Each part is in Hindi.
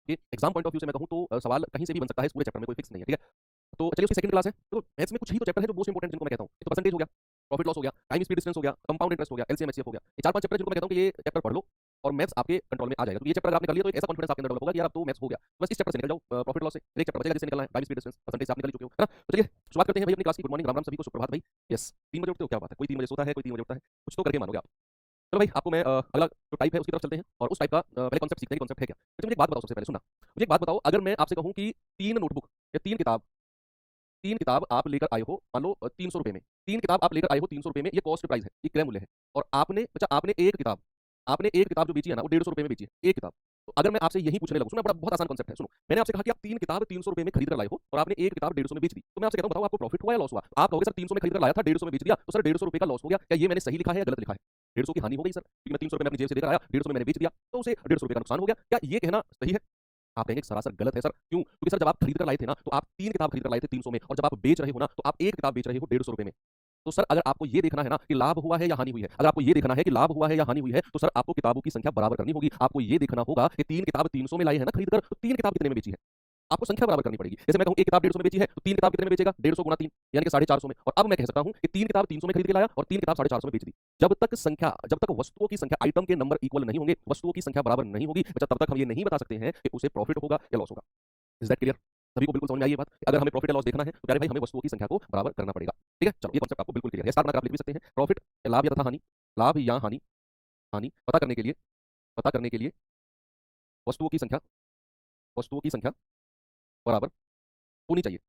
कि एग्जाम पॉइंट ऑफ व्यू से मैं कहूँ तो सवाल कहीं से भी बन सकता है, इस पूरे चैप्टर में कोई फिक्स नहीं है, ठीक है। तो चलिए उसकी सेकंड क्लास है। तो मैथ्स में कुछ ही तो चैप्टर है जो मोस्ट इंपोर्टेंट जिनको मैं कहता हूँ। एक तो परसेंटेज हो गया, प्रॉफिट लॉस हो गया, टाइम स्पीड डिस्टेंस हो गया, कंपाउंड इंटरेस्ट हो गया, एलसीएम एचसीएफ हो गया। ये 4-5 चैप्टर जिनको मैं कहता हूँ कि ये चैप्टर पढ़ लो और मैथ्स आपके कंट्रोल में आ जाएगा। तो ये चैप्टर अगर आपने कर लिया तो एक ऐसा कॉन्फिडेंस आपके अंदर डेवलप होगा कि यार अब तो मैथ्स हो गया। बस इस चैप्टर से निकल जाओ, प्रॉफिट लॉस से एक चैप्टर बचेगा जिससे निकलना है, टाइम स्पीड डिस्टेंस, परसेंटेज आप निकल चुके हो, है ना। तो चलिए शुरुआत करते हैं भाई अपनी क्लास की। गुड मॉर्निंग, राम राम सभी को, सुप्रभात भाई। यस, 3 बजे उठते हो, क्या बात है। कोई 3 बजे सोता है, कोई 3 बजे उठता है, कुछ तो करके मानोगे आप। चलो भाई आपको मैं अगला जो टाइप है उसकी तरफ चलते हैं और उस टाइप का पहले कॉन्सेप्ट सीखते हैं कि कॉन्सेप्ट है क्या। अच्छा मुझे एक बात बताओ, सबसे पहले सुनना। मुझे एक बात बताओ, अगर मैं आपसे कहूँ कि 3 नोटबुक या 3 किताब आप लेकर आए हो, मान लो 300 रुपए में। 3 किताब आप लेकर आए हो 300 रुपए में, ये कॉस्ट प्राइस है, ये क्रय मूल्य है। और आपने एक किताब जो बेची है ना वो 150 रुपए में बेची है, एक किताब। तो अगर मैं आपसे यही पूछने लगूं, सुनो बड़ा बहुत आसान कॉन्सेप्ट है, सुनो। मैंने आपसे कहा कि आप 3 किताब 300 रुपए में खरीद कर लाए हो और आपने एक किताब 150 में बेच दी। तो मैं आपसे कहता हूं बताओ आपको प्रॉफिट हुआ या लॉस हुआ। आप कहोगे सर 300 में खरीद कर लाया था, 150 में बेच दिया, तो सर 150 रुपए का लॉस हो गया। क्या ये मैंने सही लिखा है या गलत लिखा है। 150 की हानि हो गई सर, क्योंकि मैं 300 रुपए अपनी जेब से लेकर आया, 150 में मैंने बेच दिया, तो उसे 150 रुपए का नुकसान हो गया। क्या ये कहना सही है। आप कहेंगे कि सरासर गलत है सर। क्यों। क्योंकि सर जब आप खरीद कर लाए थे ना तो आप 3 किताब खरीद कर लाए थे 300 में, और जब आप बेच रहे हो ना तो आप एक किताब बेच रहे हो 150 रुपए में। तो सर अगर आपको ये देखना है ना कि लाभ हुआ है या हानि हुई है, अगर आपको ये देखना है कि लाभ हुआ है या हानि हुई है, तो सर आपको किताबों की संख्या बराबर करनी होगी। आपको ये देखना होगा कि 3 किताब 300 में लाई है ना खरीद कर, तो 3 किताब कितने में बेची है। आपको संख्या बराबर करनी पड़ेगी। जैसे मैं कहूं एक किताब 150 में बेची है तो 3 किताब कितने में बेचेगा, 150 गुणा 3 यानी कि 450 में। और अब मैं कह सकता हूं कि 3 किताब 300 में खरीद के लाया और 3 किताब 450 में बेच दी। जब तक वस्तुओं की संख्या, आइटम के नंबर इक्वल नहीं होंगे, वस्तुओं की संख्या बराबर नहीं होगी, बच्चा, तब तक हम ये नहीं बता सकते हैं कि उसे प्रॉफिट होगा या लॉस होगा। Is that clear. सभी को बिल्कुल समझ में आई ये बात। अगर हमें प्रॉफिट या लॉस देखना है तो प्यारे भाई हमें वस्तुओं की संख्या को बराबर करना पड़ेगा। ठीक है, चलो ये कॉन्सेप्ट आपको बिल्कुल क्लियर है। स्टार बनाकर आप लिख भी सकते हैं, प्रॉफिट लाभ या तथा हानि, लाभ या हानि, हानि पता करने के लिए वस्तुओं की संख्या बराबर होनी चाहिए,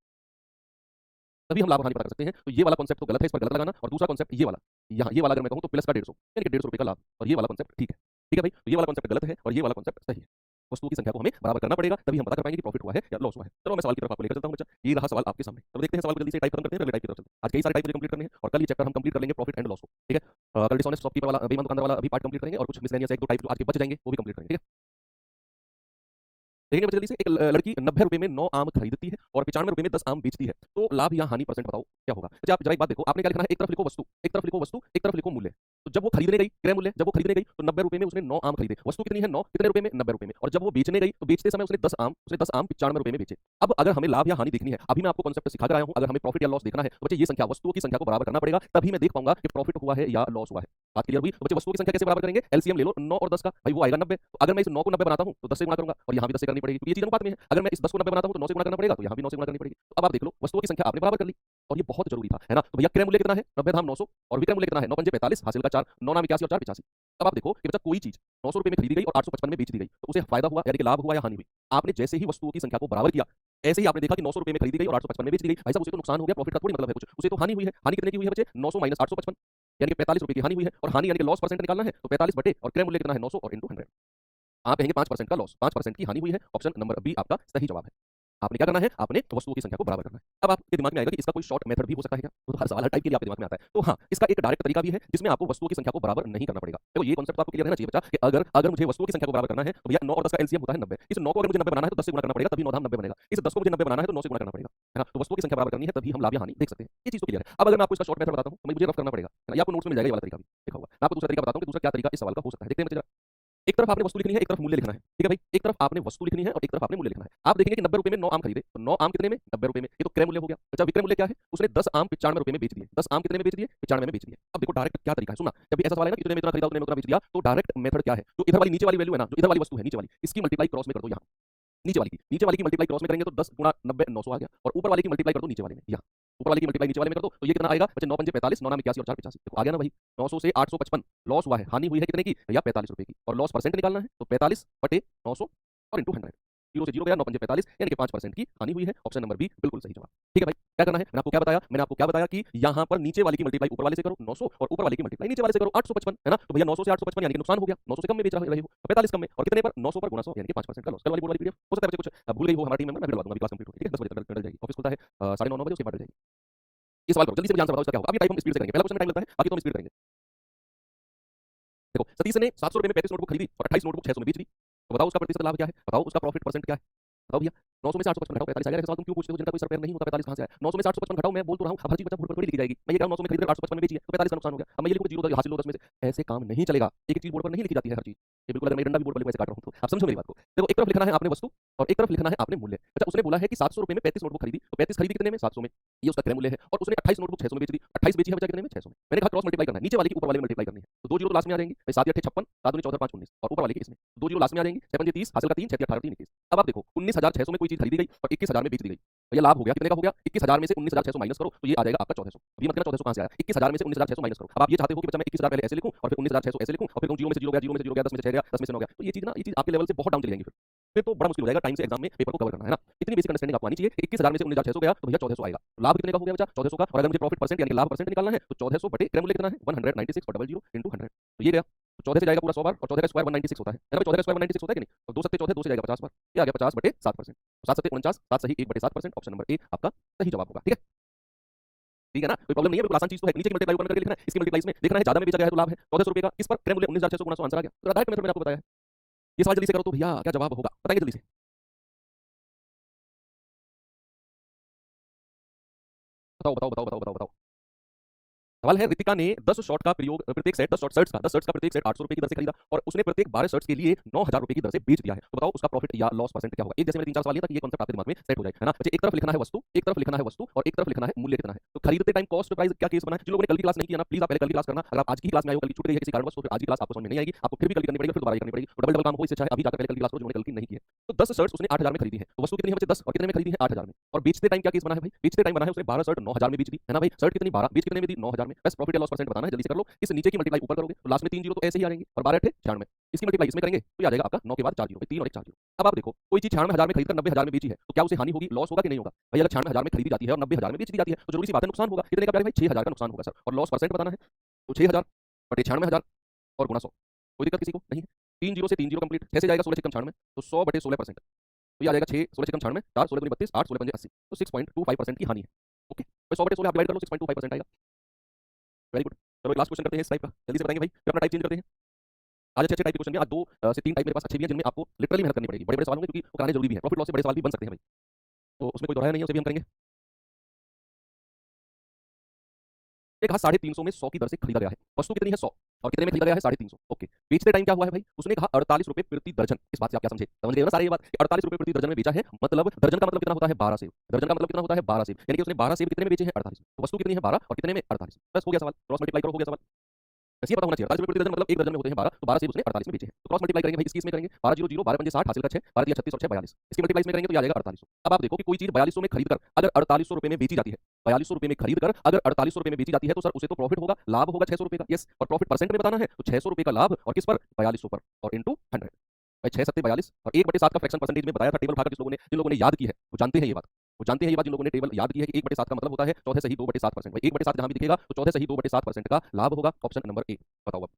तभी हम लाभ और हानि पता कर सकते हैं। तो ये वाला कॉन्सेप्ट तो गलत है, इस पर गलत लगाना। और दूसरा कॉन्सेप्ट ये वाला, यहाँ ये वाला अगर मैं कहूँ तो प्लस का 150 यानी कि 150 रुपए का लाभ, और ये वाला कॉन्सेप्ट ठीक है। ठीक है भाई, तो ये वाला कॉन्सेप्ट गलत है और ये वाला कॉन्सेप्ट सही है। वस्तुओं की संख्या को हमें बराबर करना पड़ेगा, तभी हम पता कर पाएंगे कि प्रॉफिट हुआ है या लॉस हुआ है। चलो मैं सवाल की तरफ आपको लेकर चलता हूं बच्चा। ये रहा सवाल आपके सामने। तो देखते हैं सवाल को जल्दी से टाइप खत्म करते हैं, अगले टाइप की तरफ चलते हैं। आज कई सारे टाइप मुझे कंप्लीट करने हैं और कल ये चैप्टर हम कंप्लीट कर लेंगे प्रॉफिट एंड लॉस को। ठीक है, कल डिसऑनेस्ट शॉपकीपर वाला, बेईमान दुकानदार वाला अभी पार्ट कंप्लीट करेंगे और कुछ मिसलेनियस एक दो टाइप जो आज के बच जाएंगे वो भी कंप्लीट करेंगे। ठीक है, देखेंगे बच्चे जल्दी से। एक लड़की 90 रुपए में 9 आम खरीदती है और 95 रुपए में 10 आम बेचती है, तो लाभ या हानि परसेंट बताओ क्या होगा। अच्छा आप जरा एक बात देखो, आपने क्या लिखना है, एक तरफ लिखो वस्तु, एक तरफ लिखो वस्तु, एक तरफ लिखो मूल्य। तो जब वो खरीदने गई, क्रय मूल्य, जब वो खरीदने गई तो 90 रुपए में उसने 9 आम खरीदे। वस्तु कितनी है 9, कितने रुपए में, 90 रुपए में। और जब वो बेचने गई तो बेचते समय उसने 10 आम 95 रुपए में बेचे। अब अगर हमें लाभ या हानि देखनी है, अभी मैं आपको कॉन्सेप्ट सिखा कर आया हूं, अगर हमें प्रॉफिट या लॉस देखना है तो बच्चे ये संख्या, वस्तुओं की संख्या को बराबर करना पड़ेगा, तभी मैं देख पाऊंगा कि प्रॉफिट हुआ है या लॉस हुआ है। बात क्लियर हुई। तो बच्चे वस्तुओं की संख्या कैसे बराबर करेंगे, एलसीएम ले लो 9 और 10 का, भाई वो आएगा 90। तो अगर मैं इस 9 को 90 बनाता हूं तो 10 से गुणा करूंगा और यहां भी 10 से करनी पड़ेगी, क्योंकि ये चीज अनुपात में है। अगर मैं इस 10 को 90 बनाता हूं तो 9 से गुणा करना पड़ेगा, तो यहां भी 9 से गुणा करनी पड़ेगी। तो अब आप देख लो, वस्तुओं की संख्या आपने बराबर कर ली और ये बहुत जरूरी था, है ना। तो भैया क्रय मूल्य कितना है, 90 धाम 900, और विक्रय मूल्य कितना है, 9 पंजे 45, हासिल का 4, 9 नाम 81 और 4 85। अब आप देखो कि बच्चा कोई चीज 900 रुपए में खरीदी गई और 855 में बेच दी गई, तो उसे फायदा हुआ यानी कि लाभ हुआ या हानि हुई। आपने जैसे ही वस्तुओं की संख्या को बराबर किया, ऐसे ही आपने देखा कि 900 रुपए में खरीदी गई और 855 में बेच दी गई, भाई साहब उसे तो नुकसान हो गया, प्रॉफिट का थोड़ी मतलब है कुछ, उसे तो हानि हुई है। हानि कितने की हुई है बच्चे, 900 माइनस 855 यानी कि 45 रुपए की हानि हुई है। और हानि यानी कि लॉस परसेंट निकालना है, तो 45 बटे और क्रय मूल्य कितना है 900 और इंटू 100। आप कहेंगे 5% का लॉस, 5% की हानि हुई है। ऑप्शन नंबर बी आपका सही जवाब है। आपने क्या करना है, आपने वस्तुओं की संख्या को बराबर करना है। अब आपके दिमाग में आएगा कि इसका कोई शॉर्ट मेथड भी हो सकता है क्या। तो हर सवाल हर टाइप के लिए आपके दिमाग में आता है। तो हाँ, इसका एक डायरेक्ट तरीका भी है जिसमें आपको वस्तुओं की संख्या को बराबर नहीं करना पड़ेगा। देखो ये कॉन्सेप्ट आपको क्लियर रहना चाहिए बच्चा कि अगर मुझे वस्तुओं की संख्या को बराबर करना है तो भैया 9 और 10 का एलसीएम होता है 90। इस 9 को अगर मुझे 90 बनाना है तो 10 से गुणा करना पड़ेगा, तभी 9 धाम 90 बनेगा। इस 10 को मुझे 90 बनाना है तो 9 से गुणा करना पड़ेगा, है ना। तो वस्तुओं की संख्या बराबर करनी है, तभी हम लाभ या हानि देख सकते हैं। ये चीज तो क्लियर है। अब अगर मैं आपको इसका शॉर्ट मेथड बताता हूं तो मुझे रफ करना पड़ेगा, है ना। ये आपको नोट्स में मिल जाएगा, ये वाला तरीका भी देखा होगा। मैं आपको दूसरा तरीका बताता हूं कि दूसरा क्या तरीका इस सवाल का हो सकता है। देखते हैं बच्चे। एक तरफ आपने वस्तु लिखनी है, एक तरफ मूल्य लिखना है। ठीक है भाई, एक तरफ आपने वस्तु लिखनी है और एक तरफ आपने मूल्य लिखना है। आप देखेंगे कि 90 रुपए में 9 आम खरीदे, तो 9 आम कितने में, 90 रुपए में। ये तो क्रय मूल्य हो गया। अच्छा विक्रय मूल्य क्या है, उसने 10 आम 95 रुपए में बेच दिए। 10 आम कितने में बेच दिए, 95 में बेच दिए। अब देखो डायरेक्ट क्या तरीका है, सुनना। जब भी ऐसा सवाल है ना कि इतने में इतना खरीदा, उतने में उतना बेच दिया, तो डायरेक्ट मेथड क्या है, जो इधर वाली नीचे वाली वैल्यू है ना, जो इधर वाली वस्तु है नीचे वाली, इसकी मल्टीप्लाई क्रॉस में कर दो। यहाँ नीचे वाली की मल्टीप्लाई क्रॉस में करेंगे तो 10 गुणा 90 900 आ गया, और ऊपर वाले की मल्टीप्लाई कर दो नीचे वाले में। यहाँ ऊपर वाले की मल्टीप्लाई नीचे वाले में कर दो, तो ये कितना आएगा बच्चे, 9 पंजे 45, 9 नाम 81 और 4 85। देखो आ गया ना भाई, 900 से 855 लॉस हुआ है, हानि हुई है कितने की भैया 45 रुपए की। और लॉस परसेंट निकालना है, तो 45 बटे 900 और इंटू 100। 0 से 0 गया, 9 पंजे 45 यानी कि 5% की हानि हुई है। ऑप्शन नंबर बी बिल्कुल सही जवाब। ठीक है भाई, क्या करना है, मैंने आपको क्या बताया कि यहाँ पर नीचे वाली की मल्टीप्लाई ऊपर वाले से करो 900 और ऊपर वाले की मल्टीप्लाई नीचे वाले से करो 855, है ना। तो भैया 900 से 855 यानी कि नुकसान हो गया, 900 से कम में बेच रहे हो, 45 कम में, और कितने पर 900 पर गुणा 100 यानी कि 5% का लॉस। कल वाली बोर्ड वाली पीडीएफ हो सकता है बच्चे कुछ भूल गई हो हमारी टीम में, मैं डलवा दूंगा, क्लास कंप्लीट होगी। ठीक है, 10 बजे तक डल जाएगी। ऑफिस खुलता है 9:30 बजे, उसके बाद डल जाएगी। इस सवाल करो जल्दी से, मुझे आंसर बताओ इसका क्या होगा। अभी टाइप हम स्पीड से करेंगे, पहला क्वेश्चन में टाइम लगता है, बाकी तो हम स्पीड करेंगे। देखो सतीश ने 700 रुपए में 35 नोटबुक खरीदी और 28 नोटबुक 600 में बेच दी। तो बताओ उसका प्रतिशत लाभ क्या है, बताओ उसका प्रॉफिट परसेंट क्या है, बताओ भैया। 900 में से 855 घटाओ 45 आ गया। सवाल तुम क्यों पूछते हो जिनका कोई सर पैर नहीं होता, 45 कहां से आया। 900 में से 855 घटाओ, मैं बोल तो रहा हूं, हर चीज बच्चा बोर्ड पर थोड़ी लिखी जाएगी। मैं ये कह रहा हूं 900 में खरीद कर 855 में बेची है तो 45 का नुकसान हो गया। अब मैं ये लिखूं 0 हासिल लो 10 में से, ऐसे काम नहीं चलेगा। एक एक चीज बोर्ड पर नहीं लिखी जाती है हर चीज। ये बिल्कुल, अगर मैं डंडा भी बोर्ड पर लिखूं ऐसे काट रहा हूं तो आप समझो मेरी बात को। देखो एक तरफ लिखना है आपने वस्तु और एक तरफ लिखना है आपने मूल्य। अच्छा उसने बोला है कि 700 रुपए में 35 नोटबुक खरीदी, तो 35 खरीदी कितने में? 700 में, ये उसका क्रय मूल्य है। और उसने 28 नोटबुक 600 में बेच दी, 28 बेची है, बचा कितने में? 600 में। मैंने कहा क्रॉस मल्टीप्लाई करना है, नीचे वाले की ऊपर वाले में मल्टीप्लाई करनी है, तो 2 जीरो तो लास्ट में आ जाएंगे भाई, 7 8 56, 7 दूनी 14 5 19, और ऊपर वाले की इसमें 2 जीरो लास्ट में आ जाएंगे, 7 30 हासिल का 3, 6 18 3 21। अब आप देखो 19,600 में कोई चीज खरीदी गई और 21,000 में बेच दी गई, भैया लाभ हो गया, कितने का हो गया? 21,000 में से 19,600 माइनस करो तो ये आ जाएगा आपका 1400। अब ये मत कहना 1400 कहां से आया, 21,000 में से 19,600 माइनस करो। अब आप ये चाहते हो कि बच्चा मैं 21,000 पहले ऐसे लिखूं और फिर 19,600 ऐसे लिखूं और फिर जीरो में से जीरो गया, जीरो में से जीरो गया, 10 में से 6 गया, 10 में से 9 गया, तो ये चीज ना, ये चीज आपके लेवल से बहुत डाउन चली जाएंगी, फिर तो बड़ा मुश्किल हो जाएगा टाइम से एग्जाम में पेपर को कवर करना, है ना। इतनी बेसिक अंडरस्टैंडिंग आपको आनी चाहिए कि 21,000 में से 19,600 गया तो भैया 1400 आएगा, लाभ कितने का हो गया बच्चा? 1400 का। और अगर मुझे प्रॉफिट परसेंट यानी लाभ परसेंट निकालना है तो 1400 बटे क्रय मूल्य कितना है? 196 और 00 into 100, तो ये गया। तो 14 से जाएगा पूरा 100 बार, और 14 का स्क्वायर 196 होता है ना भाई, 14 का स्क्वायर 196 होता है कि नहीं, और 2 सत्ते 14, 2 से जाएगा 50 बार, ये आ गया 50 बटे 7%, 7 सत्ते 49, 7 सही 1 बटे 7%, ऑप्शन नंबर ए आपका सही जवाब होगा। ठीक है, ठीक है ना, कोई प्रॉब्लम नहीं है, बिल्कुल आसान चीज तो है। नीचे की मल्टीप्लाई ऊपर करके लिखना है, इसकी मल्टीप्लाई इसमें देखना है, ज्यादा में बेचा गया है तो लाभ है 1400 रुपए का, इस पर क्रय मूल्य 19,600 गुना 100 आंसर आ गया। तो डायरेक्ट मेथड मैंने आपको बताया है, ये सवाल जल्दी से करो तो भैया क्या जवाब होगा, बताएंगे जल्दी से। बताओ बताओ बताओ बताओ बताओ बताओ। सवाल है, रितिका ने 10 शॉट का प्रयोग, प्रत्येक सेट 10 शॉट शर्ट्स का 10 शर्ट्स का प्रत्येक सेट 800 रुपए की दर से खरीदा और उसने प्रत्येक 12 शर्ट्स के लिए 9,000 रुपए की दर से बेच दिया है, तो बताओ उसका प्रॉफिट या लॉस परसेंट क्या होगा। एक जैसे मैंने 3 4 सवाल लिया ताकि ये कांसेप्ट आपके दिमाग में सेट हो जाए, है ना। बच्चे एक तरफ लिखना है वस्तु, एक तरफ लिखना है वस्तु और एक तरफ लिखना है मूल्य कितना है। तो खरीदते टाइम कॉस्ट प्राइस क्या केस बना है, जिन लोगों ने कल की क्लास नहीं किया ना, प्लीज आप पहले कल की क्लास करना। अगर आप आज की क्लास में आए हो, कल की छूट गई है किसी कारणवश, तो फिर आज की क्लास आपको समझ में नहीं आएगी, आपको फिर भी कल करनी पड़ेगी, फिर दोबारा करनी पड़ेगी, तो डबल डबल काम हो, इससे चाहे अभी जाकर पहले कल की क्लास करो जिन्होंने कल की नहीं की है। तो 10 शर्ट्स उसने 8,000 में खरीदी है, तो वस्तु कितनी है बच्चे? 10, और कितने में खरीदी है? 8,000 में। और बेचते टाइम क्या केस बना है भाई? बेचते टाइम बना है उसने 12 शर्ट 9,000 में बेच दी, है ना भाई। शर्ट कितनी? 12, बेच कितने में दी? 9,000 में। बस प्रॉफिट या लॉस परसेंट बताना है, जल्दी से कर लो। इस नीचे की मल्टीप्लाई ऊपर करोगे तो लास्ट में 3 जीरो तो ऐसे ही आ जाएंगे, और 12 8 96, इसकी मल्टीप्लाई इसमें करेंगे तो आ जाएगा आपका 9 के बाद 4 जीरो, 3 और 1 4 जीरो। अब आप देखो कोई चीज 96,000 में खरीदकर 90,000 में बेची है तो क्या उसे हानि होगी, लॉस होगा कि नहीं होगा भाई? अगर 96,000 में खरीदी जाती है और 90,000 में बेच दी जाती है तो जरूरी सी बात है नुकसान होगा। कितने का प्यारे भाई? 6,000 का नुकसान होगा सर, और लॉस परसेंट बताना है, तो 6,000 बटे 96,000 और गुणा 100, कोई दिक्कत किसी को नहीं है। 3 जीरो से 3 जीरो कंप्लीट, 6 से जाएगा 16 6 96, तो 100 बटे 16%, तो ये आ जाएगा 6 16 6 96, 4 16 दूनी 32, 8 16 पंजे 80, तो 6.25% की हानि है। ओके, तो 100 बटे 16 आप डिवाइड कर लो, 6.25% आएगा। वेरी गुड, चलो एक लास्ट क्वेश्चन करते हैं इस टाइप का, जल्दी से बताएंगे भाई, फिर अपना टाइप चेंज करते हैं। आज अच्छे अच्छे टाइप के क्वेश्चन भी, आज 2 से 3 टाइप मेरे पास अच्छे भी हैं जिनमें आपको लिटरली मेहनत करनी पड़ेगी। बड़े बड़े सवाल होंगे क्योंकि वो कराने जरूरी भी है, प्रॉफिट लॉस से बड़े सवाल भी बन सकते हैं भाई, तो उसमें कोई दोहराया नहीं है, उसे भी हम करेंगे। एक कहा 350 में 100 की दर से खरीदा गया है, वस्तु कितनी है? 100, और कितने में खरीदा गया है? 350। ओके, बेचते टाइम क्या हुआ है भाई? उसने कहा 48 रुपए प्रति दर्जन। इस बात से आप क्या समझे? समझ गए ना सारे ये बात, 48 रुपए प्रति दर्जन में बेचा है, मतलब दर्जन का मतलब कितना होता है? 12 सेब। दर्जन का मतलब कितना होता है? 12 सेब, यानी कि उसने 12 सेब कितने में बेचे हैं? 48 में। तो वस्तु कितनी है? 12, और कितने में? 48। बस हो गया सवाल, क्रॉस मल्टीप्लाई करो, हो गया सवाल। बस ये पता होना चाहिए 48 रुपए प्रति दर्जन मतलब एक दर्जन में होते हैं 12, तो 12 सेब उसने 48 में बेचे हैं, तो क्रॉस मल्टीप्लाई करेंगे भाई, इसकी इसमें करेंगे, 12 जीरो जीरो 12 पंजे 60 हासिल का 6, 12 36 और 6 42, इसकी मल्टीप्लाई इसमें करेंगे तो ये आ जाएगा 4800। अब आप देखो कि कोई चीज 4200 में खरीद कर अगर 4800 रुपए में बेची जाती है, 4200 रुपए में खरीद कर अगर 4800 रुपए में बेची जाती है तो सर उसे तो प्रॉफिट होगा, लाभ होगा 600 रुपए का। यस, और प्रॉफिट परसेंट में बताना है तो 600 रुपए का लाभ, और किस पर? 4200 पर, और इंटू 100 भाई, 6 सत्ते 42 और 1/7 का फ्रैक्शन परसेंटेज में बताया था, टेबल उठाकर जिन लोगों ने याद की है वो जानते हैं ये बात, वो जानते हैं ये बात, जिन लोगों ने टेबल याद की है कि 1/7 का मतलब होता है 14 सही 2/7%। भाई 1/7 जहां भी दिखेगा तो 14 सही 2/7% का लाभ होगा, ऑप्शन नंबर ए। बताओ अब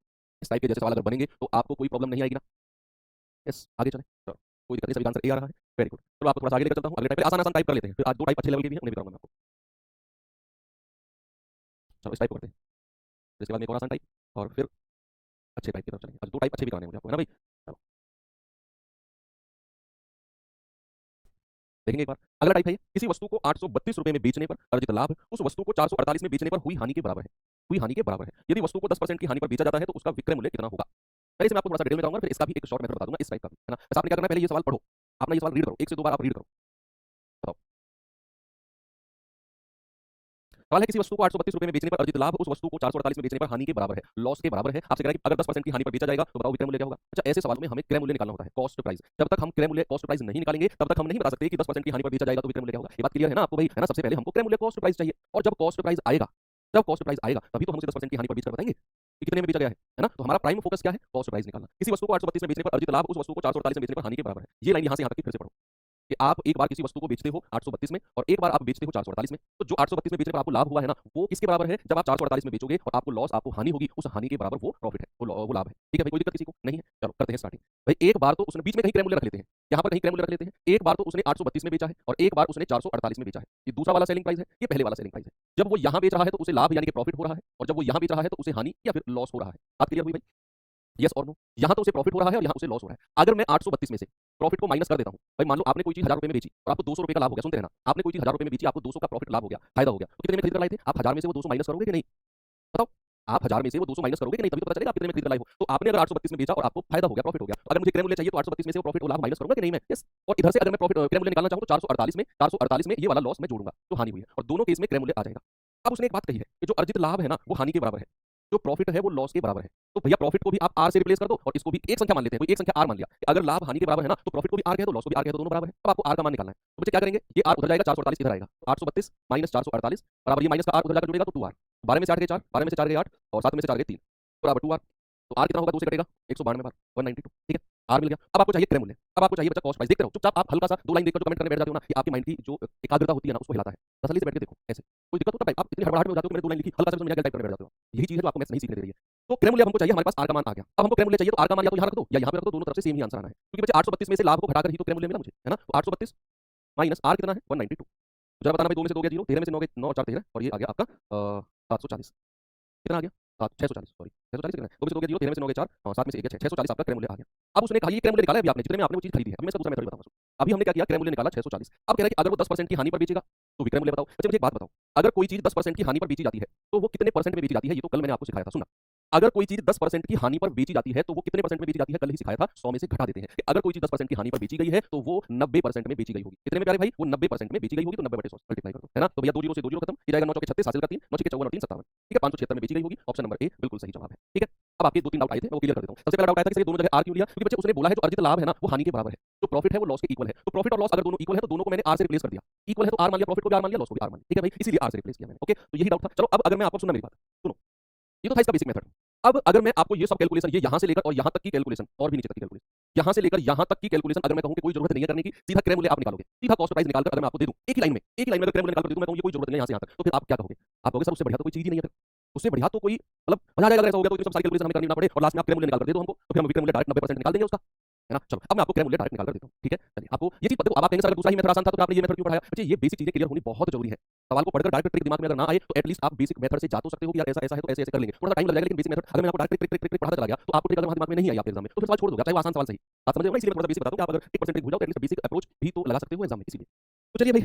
इस टाइप के जैसे सवाल अगर बनेंगे तो आपको कोई प्रॉब्लम नहीं आएगी ना। यस, आगे चलें, चलो कोई दिक्कत नहीं, सभी आंसर ए आ रहा है, वेरी गुड। चलो आपको थोड़ा सा आगे लेकर चलता हूँ, अगले टाइप पे आसान आसान टाइप कर लेते हैं, फिर आज 2 टाइप अच्छे लेवल के भी हैं उन्हें भी कराऊंगा मैं आपको। चलो इस टाइप को करते हैं, इसके बाद में एक और आसान टाइप, और फिर अच्छे टाइप की तरफ चलेंगे। आज 2 टाइप अच्छे भी कराने हैं मुझे आपको, है ना भाई। चलो देखेंगे एक बार, अगला टाइप है ये, किसी वस्तु को 832 रुपए में बेचने पर अर्जित लाभ उस वस्तु को 448 में बेचने पर हुई हानि के बराबर है, हुई हानि के बराबर है। यदि वस्तु को 10% की हानि पर बेचा जाता है तो उसका विक्रय मूल्य कितना होगा। पहले से मैं आपको थोड़ा सा डिटेल में बताऊंगा, फिर इसका भी एक शॉर्ट मेथड बता दूंगा इस टाइप का भी, है ना। बस आपने क्या करना है, पहले ये सवाल पढ़ो, आपने ये सवाल रीड करो, 1 से 2 बार आप रीड करो। बताओ, सवाल है, किसी वस्तु को 832 रुपए में बेचने पर अर्जित लाभ उस वस्तु को 448 में बेचने पर हानि के बराबर है, लॉस के बराबर है। आपसे कह रहा है कि अगर 10% की हानि पर बेचा जाएगा तो बताओ विक्रय मूल्य क्या होगा। अच्छा, ऐसे सवालों में हमें क्रय मूल्य निकालना होता है, कॉस्ट प्राइस। जब तक हम क्रय मूल्य कॉस्ट प्राइस नहीं निकालेंगे तब तक हम नहीं बता सकते कि 10% की हानि पर बेचा जाएगा तो विक्रय मूल्य क्या होगा। ये बात क्लियर है ना आपको भाई, है ना। सबसे पहले हमको क्रय मूल्य कॉस्ट प्राइस चाहिए, और जब कॉस्ट प्राइस आएगा, जब कॉस्ट प्राइस आएगा तभी तो हम उसे 10% की हानि पर बेचकर बताएंगे कि कितने में बेचा गया है ना। तो हमारा प्राइम फोकस क्या है? कॉस्ट प्राइस निकालना। किसी वस्तु को 832 में बेचने पर अर्जित लाभ उस वस्तु को 448 में बेचने पर हानि के बराबर है। ये लाइन यहाँ से यहाँ तक की फिर से पढ़ो कि आप एक बार किसी वस्तु को बेचते हो 832 में और एक बार आप बेचते हो 448 में, तो जो 832 में बेचने पर आपको लाभ हुआ है ना, वो किसके बराबर है? जब आप 448 में बेचोगे और आपको लॉस, आपको हानि होगी, उस हानि के बराबर वो प्रॉफिट है, वो लाभ है। ठीक है भाई, कोई दिक्कत किसी को नहीं है। चलो करते हैं स्टार्टिंग। भाई एक बार तो उसने बीच में कहीं क्रय मूल्य रख लेते हैं, यहाँ पर कहीं क्रय मूल्य रख लेते हैं। एक बार तो उसने 832 में बेचा है और एक बार उसने 448 में बेचा है। ये दूसरा वाला सेलिंग प्राइस है, ये पहले वाला सेलिंग प्राइस है। जब वो यहाँ बेच रहा है तो उसे लाभ यानी कि प्रॉफिट हो रहा है, और जब वो यहाँ बेच रहा है तो उसे हानि या फिर लॉस हो रहा है। बात क्लियर हुई भाई? यस और नो? यहाँ तो उसे प्रॉफिट हो रहा है और यहाँ उसे लॉस हो रहा है। अगर मैं 832 में से प्रॉफिट को माइनस कर देता हूँ, भाई मान लो आपने कोई चीज 1000 रुपए में बेची और आपको 200 रुपए का लाभ हो गया, सुनते रहना, आपने कोई चीज 1000 रुपए में बेची, आपको 200 का प्रॉफिट लाभ हो गया, फायदा हो गया, तो कितने में खरीद कर लाए थे आप? 1000 में से वो 200 माइनस करोगे कि नहीं? बताओ, आप 1000 में से वो 200 माइनस करोगे कि नहीं, तभी तो पता चलेगा आप कितने में खरीद कर लाए हो। तो आपने अगर 832 में बेचा और आपको फायदा हो गया, प्रॉफिट हो गया, तो अगर मुझे क्रय मूल्य चाहिए तो 832 में से वो प्रॉफिट, वो लाभ माइनस करूंगा कि नहीं मैं? यस। और इधर से अगर मैं प्रॉफिट क्रय मूल्य निकालना चाहूं तो 448 में ये वाला लॉस मैं जोड़ूंगा, तो हानि हुई है, और दोनों केस में क्रय मूल्य आ जाएगा। अब उसने एक बात कही है कि जो अर्जित लाभ है ना वो हानि के बराबर है, जो प्रॉफिट है वो लॉस के बराबर है। तो भैया प्रॉफिट को भी आप आर से रिप्लेस कर दो और इसको भी एक संख्या मान लेते हैं, कोई एक संख्या आर मान लिया कि अगर लाभ हानि के बराबर है ना तो प्रॉफिट को भी आर कह दो, लॉस को भी आर कह दो, दोनों बराबर है। अब आपको आर का मान निकालना है, तो बच्चे क्या करेंगे, ये आर उधर जाएगा, 448 इधर आएगा, 832 माइनस 448 बराबर, ये माइनस का आर उधर जाकर जुड़ेगा तो 2 आर, 12 में से 8 गए 4, 12 में से 4 गए 8 और 7 में से 4 गए 3 बराबर 2 आर। तो आर कितना होगा, 2 से कटेगा, 192 बार 192, ठीक है, आर मिल गया। अब आपको चाहिए क्रय मूल्य, अब आपको चाहिए बच्चा कॉस्ट प्राइस। देखते रहो चुपचाप, आप हल्का सा 2 लाइन देखकर जो कमेंट करने बैठ जाते हो ना, ये आपकी माइंड की जो एकाग्रता होती है ना उसको हिलाता है। तसल्ली से बैठ के देखो ऐसे, कोई दिक्कत हो तब टाइप, आप इतनी हड़बड़ाहट में हो जाते हो कि मैंने 2 लाइन लिखी, हल्का सा सोशल मीडिया टाइप करने बैठ जाते हो। यही चीज है जो आपको मैथ्स नहीं सीखने दे रही है। तो क्रय मूल्य हमको चाहिए, हमारे पास आर का मान आ गया। अब हमको क्रय मूल्य चाहिए तो आर का मान या तो यहाँ रख दो या यहाँ पे रख दो, दोनों तरफ से सेम ही आंसर आना है, क्योंकि बच्चे 832 में से लाभ को घटाकर ही तो क्रय मूल्य मिला मुझे, है ना। तो 832 माइनस आर कितना है, 192। जरा बताना भाई, 2 में से 2 गया 0, 13 में से 9 गए 9 और 4 13, और ये आ गया आपका 740, कितना आ गया, 640, सॉरी 640 कितना है, 2 में से 2 गया 0, 13 में से 9 गए 4 और 7 में से 1 गया 6, 640 आपका क्रय मूल्य आ गया। अब उसने कहा ये क्रय मूल्य निकाला है अभी आपने, जितने में आपने वो चीज खरीदी है, अभी मैं इसका दूसरा मेथड बताऊंगा। अभी हमने क्या किया, क्रय मूल्य निकाला 640। अब कह रहा है कि अगर वो 10% की हानि पर बेचेगा तो विक्रय मूल्य बताओ। अच्छा मुझे एक बात बताओ, अगर कोई चीज 10% की हानि पर बेची जाती है तो वो कितने परसेंट में बेची जाती है, ये तो कल मैंने आपको सिखाया था, सुना। अगर कोई चीज 10% की हानि पर बेची जाती है तो वो कितने परसेंट में बेची जाती है, कल ही सिखाया था, 100 में से घटा देते हैं कि अगर कोई चीज 10% की हानि पर बेची गई है तो वो 90% में बेची गई होगी। कितने में प्यारे भाई, वो 90% में बेची गई होगी, तो 90/100 मल्टीप्लाई कर दो, है ना। तो भैया 2 जीरो से 2 जीरो खत्म, ये जाएगा 9 चौके 36, हासिल का 3, 9 छक्के 54 और 3 57, ठीक है, 576 में बेची गई होगी। ऑप्शन नंबर ए बिल्कुल सही जवाब है, ठीक है। अब आपके 2-3 डाउट आए थे, मैं वो क्लियर कर देता हूं। सबसे पहला डाउट आया था कि दोनों जगह आर क्यों लिया, क्योंकि बच्चे उसने बोला है जो अर्जित लाभ है ना वो हानि के बराबर है, जो प्रॉफिट है वो लॉस के इक्वल है। तो प्रॉफिट और लॉस अगर दोनों इक्वल है तो दोनों को मैंने आर से रिप्लेस कर दिया, इक्वल है तो आर मान लिया, प्रॉफिट को भी आर मान लिया, लॉस को भी आर मान लिया, ठीक है भाई, इसीलिए आर से रिप्लेस किया मैंने। ओके, तो यही डाउट था। चलो अब अगर मैं आपको, सुनना मेरी बात, सुनो, ये तो था इसका बेसिक मेथड। अब अगर मैं आपको ये सब कैलकुलेशन, ये यहां से लेकर और यहां तक की कैलकुलेशन और भी नीचे तक की कैलकुलेशन, यहां से लेकर यहां तक की कैलकुलेशन अगर मैं कहूं कि कोई जरूरत नहीं है करने की, सीधा क्रय मूल्य आप निकालोगे, सीधा कॉस्ट प्राइस निकालकर अगर मैं आपको दे दूं एक ही लाइन में, एक ही लाइन में अगर क्रय मूल्य निकालकर दे दूं, मैं कहूं ये कोई जरूरत नहीं है यहां से यहां तक, तो फिर आप क्या कहोगे, आप कहोगे सर उससे बढ़िया तो कोई चीज ही नहीं है, फिर उससे बढ़िया तो कोई मतलब मजा आ जाएगा। अगर ऐसा हो गया तो सब सारी कैलकुलेशन हमें करनी ना पड़े और लास्ट में आप क्रय मूल्य निकाल कर दे दो हमको, तो फिर हम विक्रय मूल्य डायरेक्ट 90% निकाल देंगे उसका, है ना। चलो अब मैं आपको क्रय मूल्य डायरेक्ट निकाल कर देता हूं, ठीक है। चलिए आपको ये चीज देखो, अब आप कहेंगे सर अगर दूसरा ही मेथड आसान था तो फिर आपने ये मेथड क्यों पढ़ाया। बच्चे ये बेसिक चीजें क्लियर होनी बहुत जरूरी है। सवाल को पढ़कर डायरेक्ट ट्रिक दिमाग में अगर ना आए तो एटलीस्ट आप बेसिक मेथड से जा तो सकते हो कि यार ऐसा ऐसा है तो ऐसे ऐसे कर लेंगे, थोड़ा टाइम लग जाएगा, लेकिन बेसिक मेथड अगर मैं आपको डायरेक्ट ट्रिक ट्रिक ट्रिक पढ़ाता चला गया तो आपको ट्रिक अगर वहां दिमाग में नहीं आई आपके एग्जाम में तो फिर सवाल छोड़ दोगे, चाहे वो आसान सवाल सही। आप समझ रहे हो ना, इसलिए मैं थोड़ा बेसिक बताता हूं कि आप अगर 1% ट्रिक भूल जाओ तो एटलीस्ट बेसिक अप्रोच भी तो लगा सकते हो एग्जाम में, इसीलिए। तो चलिए भाई,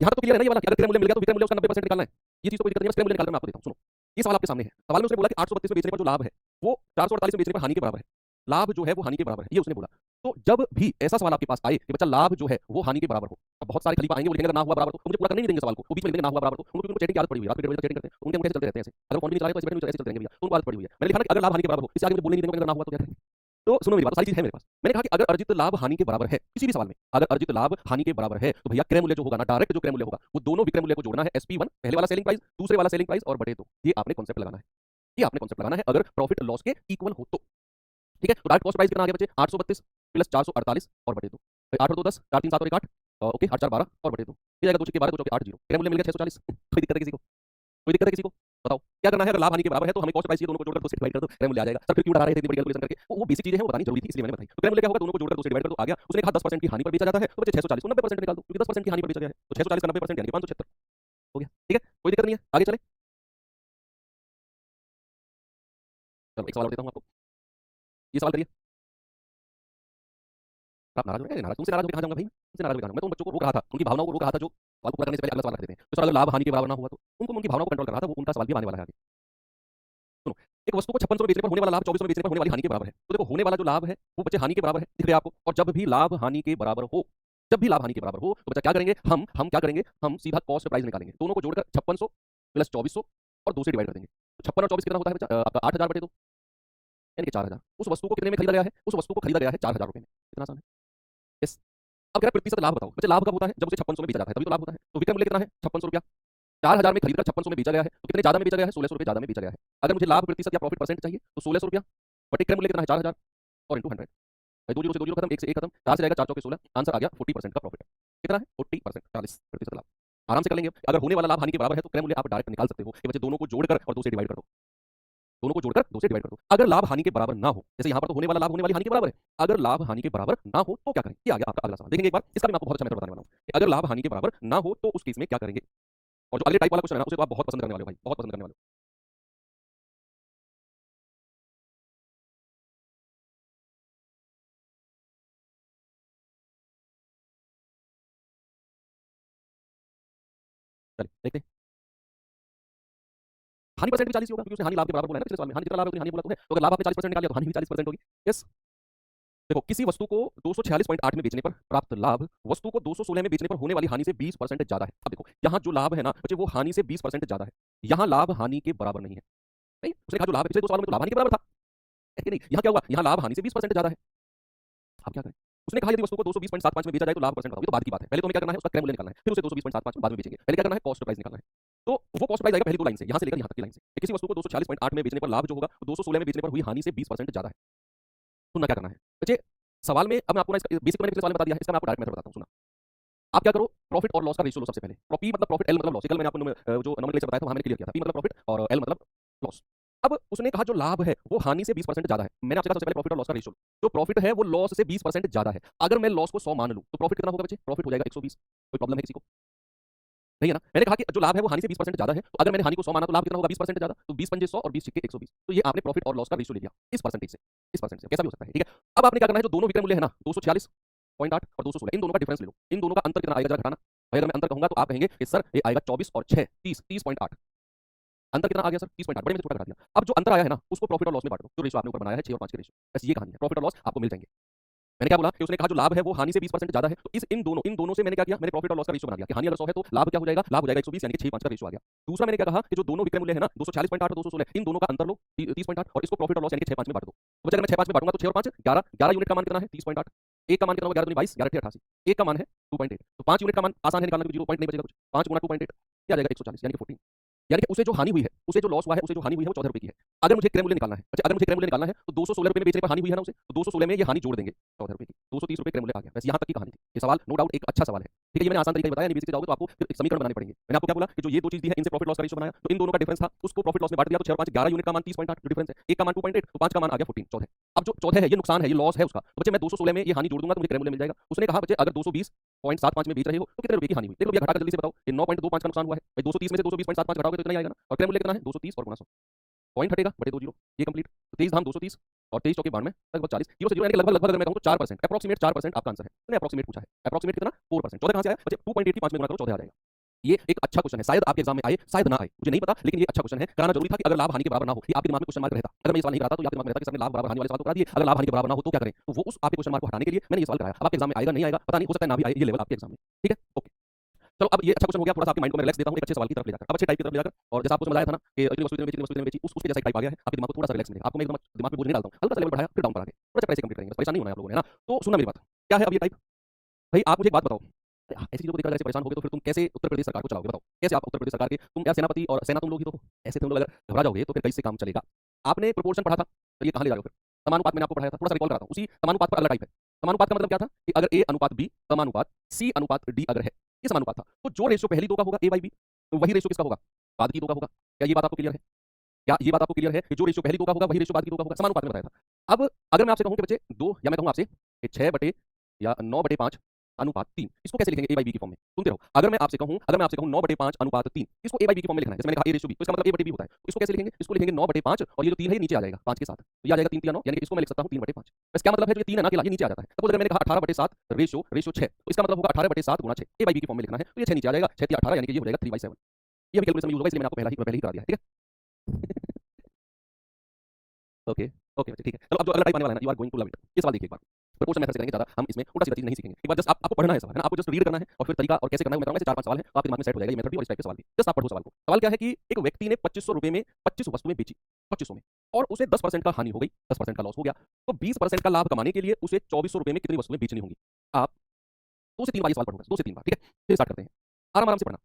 यहाँ तो क्लियर है ना ये वाला कि अगर क्रय मूल्य मिल गया तो विक्रय मूल्य उसका 90% निकालना है, ये चीज तो कोई दिक्कत नहीं है। बस क्रय मूल्य निकालकर मैं आपको देता हूं, सुनो। ये सवाल आपके सामने है, सवाल में उसने बोला कि 832 में बेचने पर जो लाभ है वो 448 में बेचने पर हानि के बराबर है, लाभ जो है वो हानि के बराबर है, ये उसने बोला। तो जब भी ऐसा सवाल आपके पास आए कि बच्चा लाभ जो है वो हानि के बराबर हो, अब बहुत सारे खलीफा आएंगे, वो लिखेंगे अगर ना हुआ बराबर तो मुझे पूरा करने नहीं देंगे सवाल को, वो बीच में लिखेंगे ना हुआ बराबर तो, उनको क्योंकि चैटिंग की आदत पड़ी हुई है, रात में 1:30 बजे चैटिंग करते हैं, उनके मुंह कैसे चलते रहते हैं ऐसे, अगर फोन भी नहीं चलाए तो ऐसे बैठे ऐसे चलते रहेंगे भैया, उनको आदत पड़ी हुई है। मैंने लिखा ना कि अगर लाभ हानि के बराबर हो, इससे आगे मुझे बोलने नहीं देंगे, अगर ना हुआ तो क्या करेंगे। तो सुनो मेरी बात, सारी चीज है मेरे पास। मैंने कहा कि अगर अर्जित लाभ हानि के बराबर है किसी भी सवाल में, अगर अर्जित लाभ हानि के बराबर है तो भैया क्रय मूल्य जो होगा ना, डायरेक्ट जो क्रय मूल्य होगा वो दोनों विक्रय मूल्य को जोड़ना है, SP1 पहले वाला सेलिंग प्राइस, दूसरे वाला सेलिंग प्राइस और बटे 2, ये आपने कॉन्सेप्ट लगाना है, ये आपने कॉन्सेप्ट लगाना है अगर प्रॉफिट लॉस के इक्वल हो तो, ठीक है। तो डायरेक्ट कॉस्ट प्राइस कितना आ गया बच्चे, 832 प्लस 448 और बटे 2, 8 और 2 10, 4 3 7 और 1 8, ओके 8 4 12 और बटे 2, ये जाएगा 2 6 12 2 चौके 8 0, क्रय मूल्य मिल गया 640। कोई दिक्कत है किसी को, कोई दिक्कत है किसी को, बताओ क्या करना है। अगर लाभ हानि के बराबर है तो हमें कॉस्ट प्राइस ये दोनों को जोड़कर 2 से डिवाइड कर दो, क्रय मूल्य आ जाएगा। सर फिर क्यों डरा रहे थे इतनी बड़ी कैलकुलेशन करके, वो बेसिक चीजें हैं, वो बतानी जरूरी थी इसलिए मैंने बताई। तो क्रय मूल्य क्या होगा, दोनों को जोड़कर 2 से डिवाइड कर दो, आ गया। उसने कहा 10% की हानि पर बेचा जाता है तो बच्चे 640 को 90% निकाल दो, क्योंकि 10% की हानि पर बेचा गया है तो 640 का 90% यानी 576 हो गया, ठीक है, कोई दिक्कत नहीं है, आगे चले। चलो एक सवाल और देता हूं आपको, ये सवाल करिए। आप नाराज हो गए, नाराज तुमसे नाराज होकर कहां जाऊंगा भाई, तुमसे नाराज होकर कहां जाऊंगा। मैं तो उन बच्चों को रोक रहा था, उनकी भावनाओं को रोक रहा था, जो सवाल को पूरा करने से पहले अगला सवाल रख देते हैं। तो सर अगर लाभ हानि के बराबर ना हुआ तो उनको, उनकी भावनाओं को कंट्रोल कर रहा था, वो उनका सवाल भी आने वाला है आगे। सुनो, एक वस्तु को 5600 में बेचने पर होने वाला लाभ 2400 में बेचने पर होने वाली हानि के बराबर है। तो देखो होने वाला जो लाभ है वो बच्चे हानि के बराबर है, दिख गया आपको। और जब भी लाभ हानि के बराबर हो, जब भी लाभ हानि के बराबर हो तो बच्चा क्या करेंगे, हम क्या करेंगे, हम सीधा कॉस्ट प्राइस निकालेंगे, दोनों को जोड़कर 5600 प्लस 2400 और 2 से डिवाइड कर देंगे। तो 56 और 24 कितना होता है बच्चा, आपका 8000 बटे 2 यानी कि 4000। उस वस्तु को कितने में खरीदा गया है, उस वस्तु को खरीदा गया है 4000 रुपए में, कितना आसान है। यस। अब कह रहा है प्रतिशत लाभ बताओ, बच्चे लाभ कब होता है, जब उसे 5600 में बेचा जाता है तभी तो लाभ होता है। तो विक्रय मूल्य कितना है, 5600 रुपया, 4000 में खरीदकर 5600 में बेचा गया है, तो कितने ज्यादा में बेचा गया है, 1600 रुपए ज्यादा में बेचा गया है। अगर मुझे लाभ प्रतिशत या प्रॉफिट परसेंट चाहिए तो 1600 रुपया बटे क्रय मूल्य कितना है 4000 और इंटू 100, भाई 2 जीरो से 2 जीरो खत्म, 1 से 1 खत्म, 4 से जाएगा 4 चौके 16, आंसर आ गया 40% का प्रॉफिट। कितना है 40%, 40% लाभ। आराम से कर लेंगे। अगर होने वाला लाभ हानि के बराबर है तो क्रय मूल्य आप डायरेक्ट निकाल सकते हो कि बच्चे दोनों को जोड़कर और 2 से डिवाइड कर दो, दोनों को जोड़कर 2 से डिवाइड कर दो। अगर लाभ हानि के बराबर ना हो, जैसे यहाँ पर तो होने वाला लाभ होने वाली हानि के बराबर है, अगर लाभ हानि के बराबर ना हो तो क्या करें, ये आ गया आपका अगला सवाल। देखेंगे एक बार, इसका भी मैं आपको बहुत अच्छा मेथड बताने वाला हूँ। अगर लाभ हानि के बराबर ना हो तो उस केस में क्या करेंगे, और जो अगले टाइप वाला क्वेश्चन है ना उसे तो आप बहुत पसंद करने वाले हो भाई, बहुत पसंद करने वाले हो। चलिए देखते हैं। हानि परसेंट भी 40 ही होगा, क्योंकि उसने हानि लाभ के बराबर बोला है ना पिछले सवाल में। हानि जितना लाभ है उतनी हानि बोला तो है, तो अगर लाभ आपने 40% निकाल लिया तो हानि भी 40% होगी। यस। देखो, किसी वस्तु को 246.8 में बेचने पर प्राप्त लाभ वस्तु को 216 में बेचने पर होने वाली हानि से 20% ज्यादा है। अब देखो, यहाँ जो लाभ है ना बच्चे, वो हानि से 20% ज्यादा है। यहाँ लाभ हानि के बराबर नहीं है। नहीं, उसने कहा जो लाभ है पिछले दो सवालों में तो लाभ हानि के बराबर था, है कि नहीं? यहाँ क्या हुआ, यहाँ लाभ हानि से 20% ज्यादा है। अब क्या करें? उसने कहा यदि वस्तु को 220.75 में बेचा जाए तो लाभ परसेंट बताओ। ये तो बाद की बात है, पहले तो हमें क्या करना है, उसका क्रय मूल्य निकालना है, फिर उसे 220.75 बाद में बेचेंगे। पहले क्या करना है, कॉस्ट प्राइस निकालना है। तो वो कॉस्ट प्राइस आएगा पहली दो लाइन से, यहाँ से लेकर यहाँ तक की लाइन से। किसी वस्तु को 246.8 में बेचने पर लाभ जो होगा 216 में बेचने पर हुई हानि से 20% ज्यादा है। सुनना क्या करना है बच्चे, सवाल में अब मैं आपको ना इसका बेसिक मैंने पिछले सवाल में बता दिया है, इसका मैं आपको डायरेक्ट मेथड बताता हूँ। सुना, आप क्या करो, प्रॉफिट और लॉस का रेशियो लो सबसे पहले। पी मतलब प्रॉफिट, एल मतलब लॉस। कल मैंने आपको जो नॉमेनक्लेचर बताया था वहां मैंने क्लियर किया था। पी मतलब प्रॉफिट और एल मतलब लॉस। अब उसने कहा जो लाभ है वो हानि से 20% ज्यादा है। मैंने आपसे कहा सबसे पहले प्रॉफिट और लॉस का रेशियो। जो प्रॉफिट है वो लॉस से 20% ज्यादा है। अगर मैं लॉस को 100 मान लूं तो प्रॉफिट कितना होगा बच्चे? प्रॉफिट हो जाएगा 120। कोई प्रॉब्लम है किसी को? नहीं है ना? मैंने कहा कि जो लाभ है वो हानि से 20% ज्यादा है, तो अगर मैंने हानि को 100 माना तो लाभ कितना होगा? 20% ज्यादा। तो 20 पंजे 100 और 20 छिक्के 120। तो ये आपने प्रॉफिट और लॉस का रेशियो ले लिया इस परसेंटेज से, इस परसेंट से, कैसा भी हो सकता है, ठीक है? अब आपने क्या करना है, जो दोनों विक्रय मूल्य है ना 246.8 और 216, इन दोनों का डिफरेंस ले लो। इन दोनों का अंतर कितना आएगा जरा घटाना। भाई अगर मैं अंतर कहूंगा तो आप कहेंगे कि सर ये आएगा 24 और 6 30 30.8। अंतर कितना आ गया सर? 30.8। बड़े में से छोटा घटा दिया। अब जो अंतर आया है ना उसको प्रॉफिट और लॉस में बांट दो, जो रेशियो आपने ऊपर बनाया है 6 और 5 के रेशियो। बस ये कहानी है, प्रॉफिट और लॉस आपको मिल जाएंगे। मैंने क्या बोला कि उसने कहा जो लाभ है वो हानि से 20% ज्यादा है, तो इन दोनों से मैंने क्या किया, मैंने प्रॉफिट और लॉस का रेशियो बना दिया कि हानि अगर 100 है तो लाभ क्या हो जाएगा? लाभ हो जाएगा 120, यानी कि 6 5 का रेशियो आ गया। दूसरा मैंने क्या कहा कि जो दोनों विक्रय मूल्य है ना 240.8 और 216, इन दोनों का अंतर लो 30.8 और इसको प्रॉफिट और लॉस यानी कि 6 5 में बांट दो। तो बच्चा अगर मैं 6 5 में बांटूंगा तो 6 और 5 11, 11 यूनिट का मान कितना है? 30.8। एक का मान कितना होगा? 11 दूनी 22, 11 88। एक का मान है 2.8, तो 5 यूनिट का मान आसान है निकालना, 0 पॉइंट नहीं बचेगा कुछ। 5 गुना 2.8 क्या आ जाएगा? 140, यानी कि 14। यानी कि उसे जो हानि हुई है, उसे जो लॉस हुआ है, उसे जो हानि हुई है वो 14 रुपए की है। अगर मुझे क्रय मूल्य निकालना है, अच्छा अगर मुझे क्रय मूल्य निकालना है तो 216 रुपए में बेचने पर हानि हुई है ना उसे, तो 216 में ये हानि जोड़ देंगे 14 रुपए की, 230 रुपए क्रय मूल्य आ गया। बस यहाँ तक की कहानी थी। ये सवाल नो डाउट एक अच्छा सवाल है, ठीक है? ये मैंने आसान तरीके से बताया, नहीं बेसिक से जाओगे तो आपको फिर समीकरण बनाने पड़ेंगे। मैंने आपको क्या बोला कि जो ये दो चीज दी है इनसे प्रॉफिट लॉस का रेशियो बनाया, तो इन दोनों का डिफरेंस था उसको प्रॉफिट लॉस में बांट दिया, तो 6 और 5 11 यूनिट का मान 30.8 जो डिफरेंस है, एक का मान 2.8 तो 5 का मान आ गया 14 14। अब जो 14 है ये नुकसान है, ये लॉस है उसका, तो बच्चे मैं 216 में ये हानि जोड़ दूंगा तो मुझे क्रय मूल्य मिल जाएगा। उसने कहा बच्चे अगर 220.75 में बेच रहे हो तो कितने रुपए की हानि हुई? देखो भैया घटा कर जल्दी से बताओ, ये 9.25 का नुकसान हुआ है भाई। 230 में से 220.75 घटाओगे तो इतना ही आएगा ना, और क्रय मूल्य कितना है? 230 और गुणा 100, पॉइंट हटेगा बटे 2 जीरो, ये कंप्लीट। 23 धाम 230 और 23 चौके 92 लगभग 40, जीरो से जीरो यानी कि लगभग अगर मैं कहूं तो 4%, अप्रॉक्सीमेट 4% आपका आंसर है। मैंने अप्रॉक्सीमेट पूछा है, अप्रॉक्सीमेट कितना? 4%। 14 कहां से आया बच्चे? 2.8 की 5 में गुणा करो 14 आ जाएगा। ये एक अच्छा क्वेश्चन है, शायद आपके एग्जाम में आए शायद ना आए, मुझे नहीं पता, लेकिन ये अच्छा क्वेश्चन है। कराना जरूरी था कि अगर लाभ हानि के बराबर ना हो, ये आपके दिमाग में क्वेश्चन मार्क रहता। अगर मैं ये सवाल नहीं कराता तो आपके दिमाग में रहता कि सर ने लाभ बराबर हानि वाले सवाल तो करा दिए, अगर लाभ हानि के बराबर ना हो तो क्या करें? तो वो उस आपके क्वेश्चन मार्क को हटाने के लिए मैंने ये सवाल कराया। अब आपके एग्जाम में आएगा नहीं आएगा पता नहीं, हो सकता है ना भी आए ये लेवल आपके एग्जाम में, ठीक है? ओके, चलो अब ये अच्छा क्वेश्चन हो गया, थोड़ा सा आपके माइंड को मैं रिलैक्स देता हूं एक अच्छे सवाल की तरफ ले जाकर। अब अच्छे टाइप की तरफ ले जाकर, और जैसा आपको समझ आया था ना कि अगली वस्तु इतनी बेची उसके जैसा टाइप आ गया है, आपके दिमाग को थोड़ा सा रिलैक्स मिलेगा। आपको मैं एकदम दिमाग में बोझ नहीं डालता हूं, हल्का सा लेवल बढ़ाया फिर डाउन पर आ गए, थोड़ा सा कैसे कंप्लीट करेंगे, परेशान नहीं होना है आप लोगों ने, है ना? तो सुनना मेरी बात, क्या है अब ये टाइप? भाई आप मुझे एक बात बताओ, ऐसी चीजों को देखकर ऐसे परेशान हो गए तो फिर तुम कैसे उत्तर प्रदेश सरकार को चलाओगे? बताओ कैसे आप उत्तर प्रदेश सरकार के, तुम यार सेनापति और सेना तुम लोग ही तो हो, ऐसे तुम लोग अगर घबरा जाओगे तो फिर कैसे काम चलेगा? आपने प्रोपोर्शन पढ़ा था तो ये कहां ले जा रहे हो फिर? समानुपात मैंने आपको पढ़ाया था, थोड़ा सा रिकॉल कराता हूं। उसी समानुपात पर अगला टाइप है। समानुपात का मतलब क्या था कि अगर ए अनुपात बी समानुपात सी अनुपात डी अगर है, ये समानुपात था, तो जो रेशियो पहली दो का होगा ए बाई बी, तो वही रेशियो किसका होगा? बाद की दो का होगा। क्या ये बात आपको क्लियर है? क्या ये बात आपको क्लियर है कि जो रेशियो पहली दो का होगा वही रेशियो बाद की दो का होगा? समानुपात में बताया था। अब अगर मैं आपसे कहूं कि बच्चे दो, या मैं कहूं आपसे कि 6 बटे या 9 बटे 5 अनुपात 3, इसको कैसे लिखेंगे? ए बाई बी की फॉर्म में। सुनते रहो, अगर मैं आपसे कहूं 9 बटे 5 अनुपात 3, इसको ए बाई बी की फॉर्म में लिखना है। जैसे मैंने कहा ए रेशियो बी, तो इसका मतलब ए बटे बी होता है। तो इसको कैसे लिखेंगे? इसको लिखेंगे 9 बटे 5 और ये जो 3 है ये नीचे आ जाएगा 5 के साथ, तो ये आ जाएगा 3 3 9, यानी कि इसको मैं लिख सकता हूं 3 बटे 5। बस क्या मतलब है, जो ये 3 है ना अकेला ये नीचे आ जाता है। तब अगर मैंने कहा 18 बटे 7 रेशियो 6, तो इसका मतलब होगा 18 बटे 7 गुणा 6, ए बाई बी की फॉर्म में लिखना है, तो ये 6 नीचे आ जाएगा, 6 3 18 यानी कि ये हो जाएगा 3/7। ये भी कैलकुलेशन यूज होगा, इसलिए मैंने आपको पहले ही करा दिया है, ठीक है? ओके ओके बच्चे, ठीक है। चलो अब जो अगला टाइप आने वाला है ना, you are going to love it. ये सवाल देखिए एक बार, प्रोपोर्शन मेथड से करेंगे, ज्यादा हम इसमें उल्टा सीधा चीज नहीं सीखेंगे। एक बार जस्ट आपको पढ़ना है सवाल, है ना? आपको जस्ट रीड करना है और फिर तरीका और कैसे करना है मैं बताऊंगा। ऐसे 4 5 सवाल है तो आपके दिमाग में सेट हो जाएगा ये मेथड भी और इस टाइप के सवाल भी। जस्ट आप पढ़ो सवाल को। सवाल क्या है कि एक व्यक्ति ने 2500 रुपए में 25 वस्तुएं बेची, 2500 में, और उसे 10% का हानि हो गई, 10% का लॉस हो गया, तो 20% का लाभ कमाने के लिए उसे 2400 रुपए में कितनी वस्तुएं बेचनी होंगी? आप 2 से 3 बार ये सवाल पढ़ोगे, 2 से 3 बार, ठीक है? फिर स्टार्ट करते हैं, आराम आराम से पढ़ना।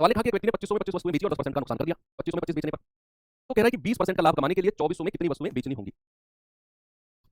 सवाल लिखा कि एक व्यक्ति ने 2500 में 25 वस्तुएं बेची और 10% का नुकसान कर दिया 2500 में 25 बेचने पर। तो कह रहा है कि 20% का लाभ कमाने के लिए 2400 में कितनी वस्तुएं बेचनी होंगी?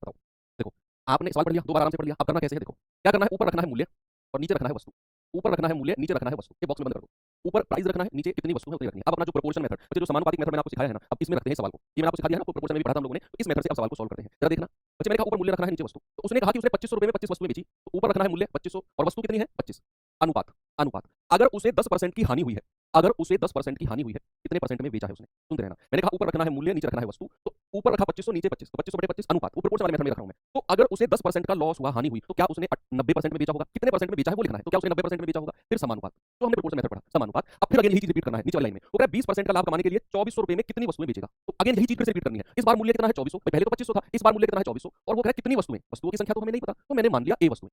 बताओ। देखो, आपने सवाल पढ़ लिया, 2 बार आराम से पढ़ लिया। अब करना कैसे है देखो, क्या करना है, ऊपर रखना है मूल्य और नीचे रखना है वस्तु। ऊपर रखना है मूल्य, नीचे रखना है वस्तु। ये बॉक्स में बंद कर दो। ऊपर प्राइस रखना है, नीचे कितनी वस्तु है उतनी रखनी है। अब अपना जो प्रोपोर्शन मेथड, जो समानुपातिक मेथड मैंने आपको सिखाया है ना, अब इसमें रखते हैं सवाल को। ये मैंने आपको सिखा दिया है ना, प्रोपोर्शन में भी पढ़ा था हम लोगों ने, तो इस मेथड से अब सवाल को सॉल्व करते हैं। जरा देखना बच्चे, मैंने कहा ऊपर मूल्य रखना है, नीचे वस्तु। तो उसने कहा कि उसने 2500 रुपए में 25 वस्तुएं बेची, तो ऊपर रखना है मूल्य 2500 और वस्तु कितनी है 25। अनुपात अनुपात अगर उसे 10% की हानि हुई है, अगर उसे 10% की हानि हुई है, कितने परसेंट में बेचा है उसने? सुनते रहना। मैंने कहा ऊपर रखना है मूल्य, नीचे रखना है वस्तु, तो ऊपर रखा 2500 नीचे 25, तो 2500 बटे 25 अनुपात, ऊपर प्रोपोर्शन वाले मेथड में रख रहा हूं मैं। तो अगर उसे 10% का लॉस हुआ, हानि हुई, तो क्या उसने 90% में बेचा होगा? कितने परसेंट में बेचा है वो लिखना है। तो क्या उसने 90% में बेचा होगा? फिर समानुपात। तो हमने प्रोपोर्शन मेथड पढ़ा, समानुपात। अब फिर अगेन यही चीज रिपीट करना है नीचे वाली लाइन में। वो कह रहा है 20% का लाभ कमाने के लिए 2400 रुपए में कितनी वस्तुएं बेचेगा? तो अगेन यही चीज फिर से रिपीट करनी है। इस बार मूल्य कितना है? 2400। पहले तो 2500 था, इस बार मूल्य कितना है? 2400। और वो कह रहा है कितनी वस्तुएं? वस्तुओं की संख्या तो हमें नहीं पता, तो मैंने मान लिया ए वस्तुएं।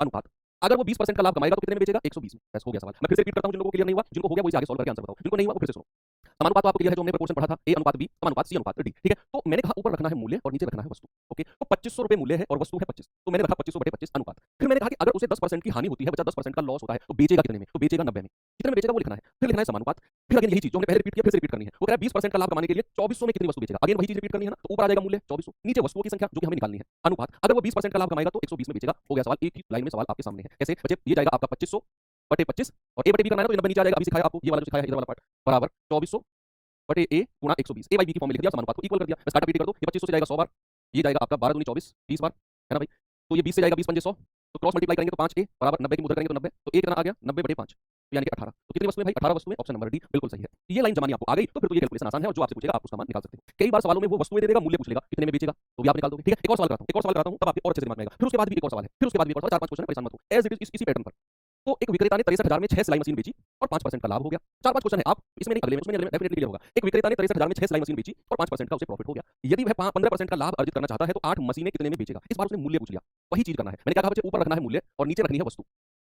अनुपात। अगर वो 20% का लाभ कमाएगा तो कितने में बेचेगा? 120 में। बस हो गया सवाल। मैं फिर से रिपीट करता हूं, जिन लोगों को क्लियर नहीं हुआ, जिनको हो गया वो इसे आगे सॉल्व करके आंसर बताओ, जिनको नहीं हुआ वो फिर से सुनो। समानुपात तो आपको क्लियर है, जो हमने प्रोपोर्शन पढ़ा था, ए अनुपात बी समानुपात सी अनुपात डी, ठीक है। तो मैंने कहा ऊपर रखना है मूल्य और नीचे रखना है वस्तु। ओके, तो 2500 रुपए मूल्य है और वस्तु है 25, तो मैंने रखा 2500/25 अनुपात। फिर मैंने कहा कि अगर उसे 10% की हानि होती है, बचा 10% का लॉस होता है, तो बेचेगा कितने में? तो बेचेगा 90 में। कितने में बेचेगा वो लिखना है। फिर लिखना है समानुपात। फिर अगेन यही चीज जो हमने पहले रिपीट किया फिर से रिपीट करनी है। वो कह रहा है 20% का लाभ कमाने के लिए 2400 में कितनी वस्तु बेचेगा? अगेन वही चीज रिपीट करनी है ना। तो ऊपर आ जाएगा मूल्य 2400, नीचे वस्तुओं की संख्या जो कि हमें निकालनी है, अनुपात। अगर वो 20% का लाभ कमाएगा तो 120 में बेचेगा। हो गया सवाल, एक ही लाइन में सवाल आपके सामने है। कैसे बचे? ये जाएगा आपका 2500/25 और ए बटे बी करना है तो ये 90 नीचे आ जाएगा। अभी सिखाया आपको, ये वाला जो सिखाया है इधर वाला पार्ट, बराबर 2400/a गुणा 120। ए बाई बी की फॉर्म में लिख दिया, समानुपात को इक्वल कर दिया। बस काटा पीटी कर दो। ये 2500 से जाएगा 100 बार, ये जाएगा आपका 12 दूनी 24 30 बार, है ना भाई। तो ये 20 से जाएगा 20 पंजे 100, तो क्रॉस मल्टीप्लाई करेंगे तो 5a बराबर 90 की मुद्रा करेंगे तो 90, तो एक कितना आ गया? 90/5 यानी कि 18। तो कितनी वस्तुएं भाई? 18 वस्तुएं। ऑप्शन नंबर डी बिल्कुल सही है। ये लाइन जमानी आपको आ गई तो फिर तो ये कैलकुलेशन आसान है और जो आपसे पूछेगा आप उसका मान निकाल सकते हो। कई बार सवालों में वो वस्तुएं दे देगा, मूल्य पूछ लेगा, कितने में बेचेगा, तो भी आप निकाल दोगे। ठीक है, एक और सवाल कराता हूं, एक और सवाल कराता हूं, तब आपके और अच्छे से दिमाग में आएगा। फिर उसके बाद भी एक और सवाल है, फिर उसके बाद भी एक और सवाल, 4-5 क्वेश्चन है, परेशान मत हो, एज इट इज इसी पैटर्न पर। तो एक विक्रेता ने 63,000 में 6 सिलाई मशीन बेची और 5% का लाभ हो गया। 4-5 क्वेश्चन है, आप इसमें नहीं, अगले में, उसमें नहीं, डेफिनेटली क्लियर होगा। एक विक्रेता ने 63,000 में 6 सिलाई मशीन बेची और 5% का उसे प्रॉफिट हो गया। यदि वह 15% का लाभ अर्जित करना चाहता है तो 8 मशीनें कितने में बेचेगा? इस बार उसने मूल्य पूछ लिया, वही चीज करना है। मैंने कहा बच्चे ऊपर रखना है मूल्य और नीचे रखनी है वस्तु,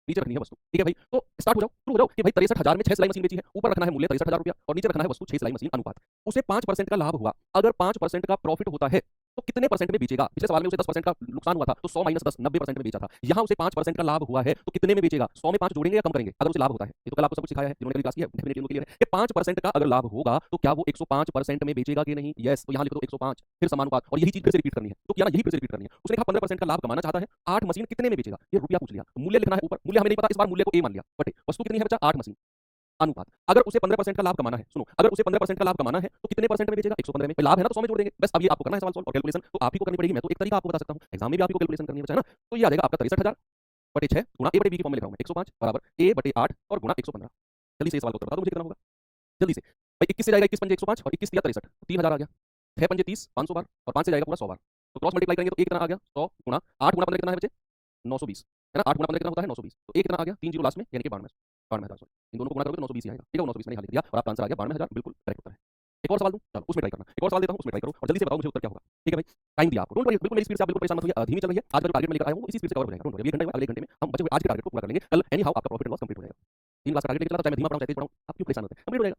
नीचे रखनी है वस्तु। ठीक है भाई, तो स्टार्ट हो जाओ, शुरू हो जाओ कि भाई 63,000 में 6 सिलाई मशीन बेची है, ऊपर रखना है मूल्य 63,000 रुपया और नीचे रखना है वस्तु 6 सिलाई मशीन, अनुपात। उसे 5% का लाभ हुआ, अगर 5% का प्रॉफिट होता है तो कितने परसेंट में बेचेगा? पिछले सवाल में उसे 10% का नुकसान हुआ था तो 100 - 10 90% में बेचा था। यहाँ उसे 5% का लाभ हुआ है तो कितने में बेचेगा? 100 में 5 जोड़ेंगे या कम करेंगे अगर उसे लाभ होता है? ये तो कल आपको सब कुछ सिखाया है, जिन्होंने कल क्लास की है डेफिनेटली उनको क्लियर है कि 5% का अगर लाभ होगा तो क्या वो 105% में बेचेगा कि नहीं? यस, तो यहाँ लिख दो 105, फिर समानुपात और यही चीज फिर से रिपीट करनी है। तो क्या ना, यही फिर से रिपीट करनी है। उसने कहा 15% का लाभ कमाना चाहता है, 8 मशीन कितने में बेचेगा? ये रुपया पूछ लिया, मूल्य लिखना है ऊपर, मूल्य हमें नहीं पता, इस बार मूल्य को ए मान लिया, बटे वस्तु कितनी है बच्चा? 8 मशीन, अनुपात। अगर उसे 15% का लाभ कमाना है, सुनो, अगर उसे 15% का लाभ कमाना है तो कितने परसेंट में बेचेगा? 115 में। लाभ है ना तो 100 में जोड़ देंगे। बस अब ये आपको करना है सवाल सॉल्व और कैलकुलेशन तो आप ही को करनी पड़ेगी, मैं तो एक तरीका आपको बता सकता हूं, एग्जाम में भी आप ही को कैलकुलेशन करनी है ना। तो ये आ जाएगा आपका 63,000/6 गुणा ए बटे बी की फॉर्म में लिख रहा हूं मैं, 105 बराबर a/8 और गुणा 115। जल्दी से इस सवाल को उत्तर बता दो मुझे कितना होगा जल्दी से भाई। 21 से जाएगा 21 पंजे 105 और 21 63 तो 3000 आ गया। 6 पंजे 30 500 बार और 5 से जाएगा पूरा 100 बार, तो क्रॉस मल्टीप्लाई करेंगे तो एक कितना आ गया? 100 गुणा 8 गुणा 15 कितना है बच्चे? 920, है ना। 8 गुणा 15 कितना होता है? 920। तो एक कितना आ गया? 3 जीरो लास्ट में यानी कि 92,000 सॉरी, इन दोनों को गुणा करोगे तो 920 ही आएगा। ठीक है, वो 920 मैंने यहाँ लिख दिया और आपका आंसर आ गया 92,000, बिल्कुल करेक्ट उत्तर है। एक और सवाल दूं, चलो उसमें ट्राई करना। एक और सवाल देता हूं, उसमें ट्राई करो और जल्दी से बताओ मुझे उत्तर क्या होगा। ठीक है भाई, टाइम दिया आपको, डोंट वरी, बिल्कुल मेरी स्पीड से आप बिल्कुल परेशान मत होइए, धीमी चल रही है। आज का जो टारगेट मैं लेकर आया हूं इसी स्पीड से कवर हो जाएगा, डोंट वरी। अभी 1 घंटे में, अगले 1 घंटे में हम बचे हुए आज के टारगेट को पूरा कर लेंगे। कल एनी हाउ आपका प्रॉफिट एंड लॉस कंप्लीट हो जाएगा। 3 क्लास का टारगेट लेकर चला था, चाहे मैं धीमा पढ़ाऊं चाहे तेज पढ़ाऊं, आप क्यों परेशान होते हैं? कंप्लीट हो जाएगा।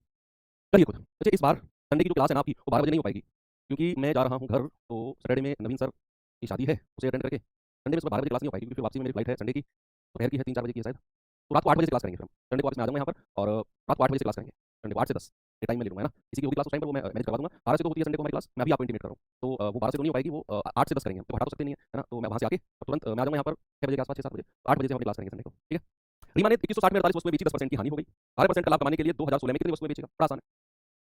करिए खुद। अच्छा, इस बार संडे की जो क्लास है ना आपकी, वो 12 बजे नहीं हो पाएगी क्योंकि मैं जा रहा हूं घर, तो सैटरडे में नवीन सर की शादी है, उसे अटेंड करके संडे में सुबह 12 बजे क्लास नहीं हो पाएगी क्योंकि वापसी में मेरी फ्लाइट है संडे की, दोपहर की है, 3-4 बजे की है शायद। तो रात को 8 बजे से क्लास करेंगे फिर हम। संडे को वापस मैं आ जाऊंगा यहाँ पर और रात को 8 बजे से क्लास करेंगे संडे को, 8 से 10 ये टाइम में ले लूंगा, है ना। किसी की होगी क्लास उस टाइम पर वो मैं मैनेज करवा दूंगा। 12 से तो होती है संडे को हमारी क्लास, मैं भी आपको इंटीमेट कर रहा हूँ। तो वो 12 से तो नहीं हो पाएगी, वो 8 से 10 करेंगे, तो हटा तो सकते नहीं है ना। तो मैं वहाँ से आके तुरंत मैं आ जाऊंगा यहाँ पर 6 बजे के आसपास, 6-7 बजे, 8 बजे से हम अपनी क्लास करेंगे संडे को। ठीक है। रीमा ने 2160 में 48 वस्तुएं बेची, 10% की हानि हो गई। 12% का लाभ कमाने के लिए 2016 में कितनी वस्तुएं बेचेगा? बड़ा आसान है,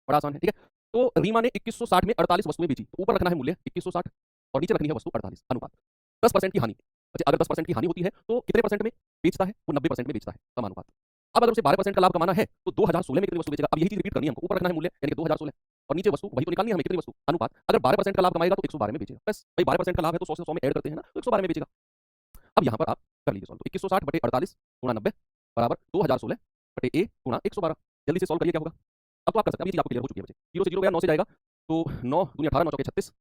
बड़ा आसान है। ठीक है, तो रीमा ने 2160 में 48 वस्तुएं बेची, तो ऊपर रखना है मूल्य 2160 और नीचे रखनी है वस्तु 48, अनुपात। 10% की हानि, अच्छा अगर 10% की हानि होती है तो कितने परसेंट में बेचता है? वो 90% में बेचता है, समानुपात। अब अगर उसे 12% का लाभ कमाना है तो 2016 में कितनी वस्तु बेचेगा? अब यही चीज रिपीट करनी है हमको, ऊपर रखना है मूल्य यानी कि 2016 और नीचे वस्तु, वही तो निकालनी है हमें, कितनी वस्तु, अनुपात। अगर 12% का लाभ कमाएगा तो 112 में बेचेगा। बस भाई 12% का लाभ है तो 100 से 100 में ऐड करते हैं ना, तो 112 में बेचेगा। अब यहाँ पर आप कर लीजिए सॉल्व, तो 2160/48 गुणा 90 बराबर 2016/a गुणा 112। जल्दी से सॉल्व करिए, क्या होगा? अब तो आप कर सकते हैं, अब ये चीज आपको क्लियर हो चुकी है बच्चे। 0 से 0 गया, 9 से जाएगा तो 9 दूनी 18, 9 चौके 36,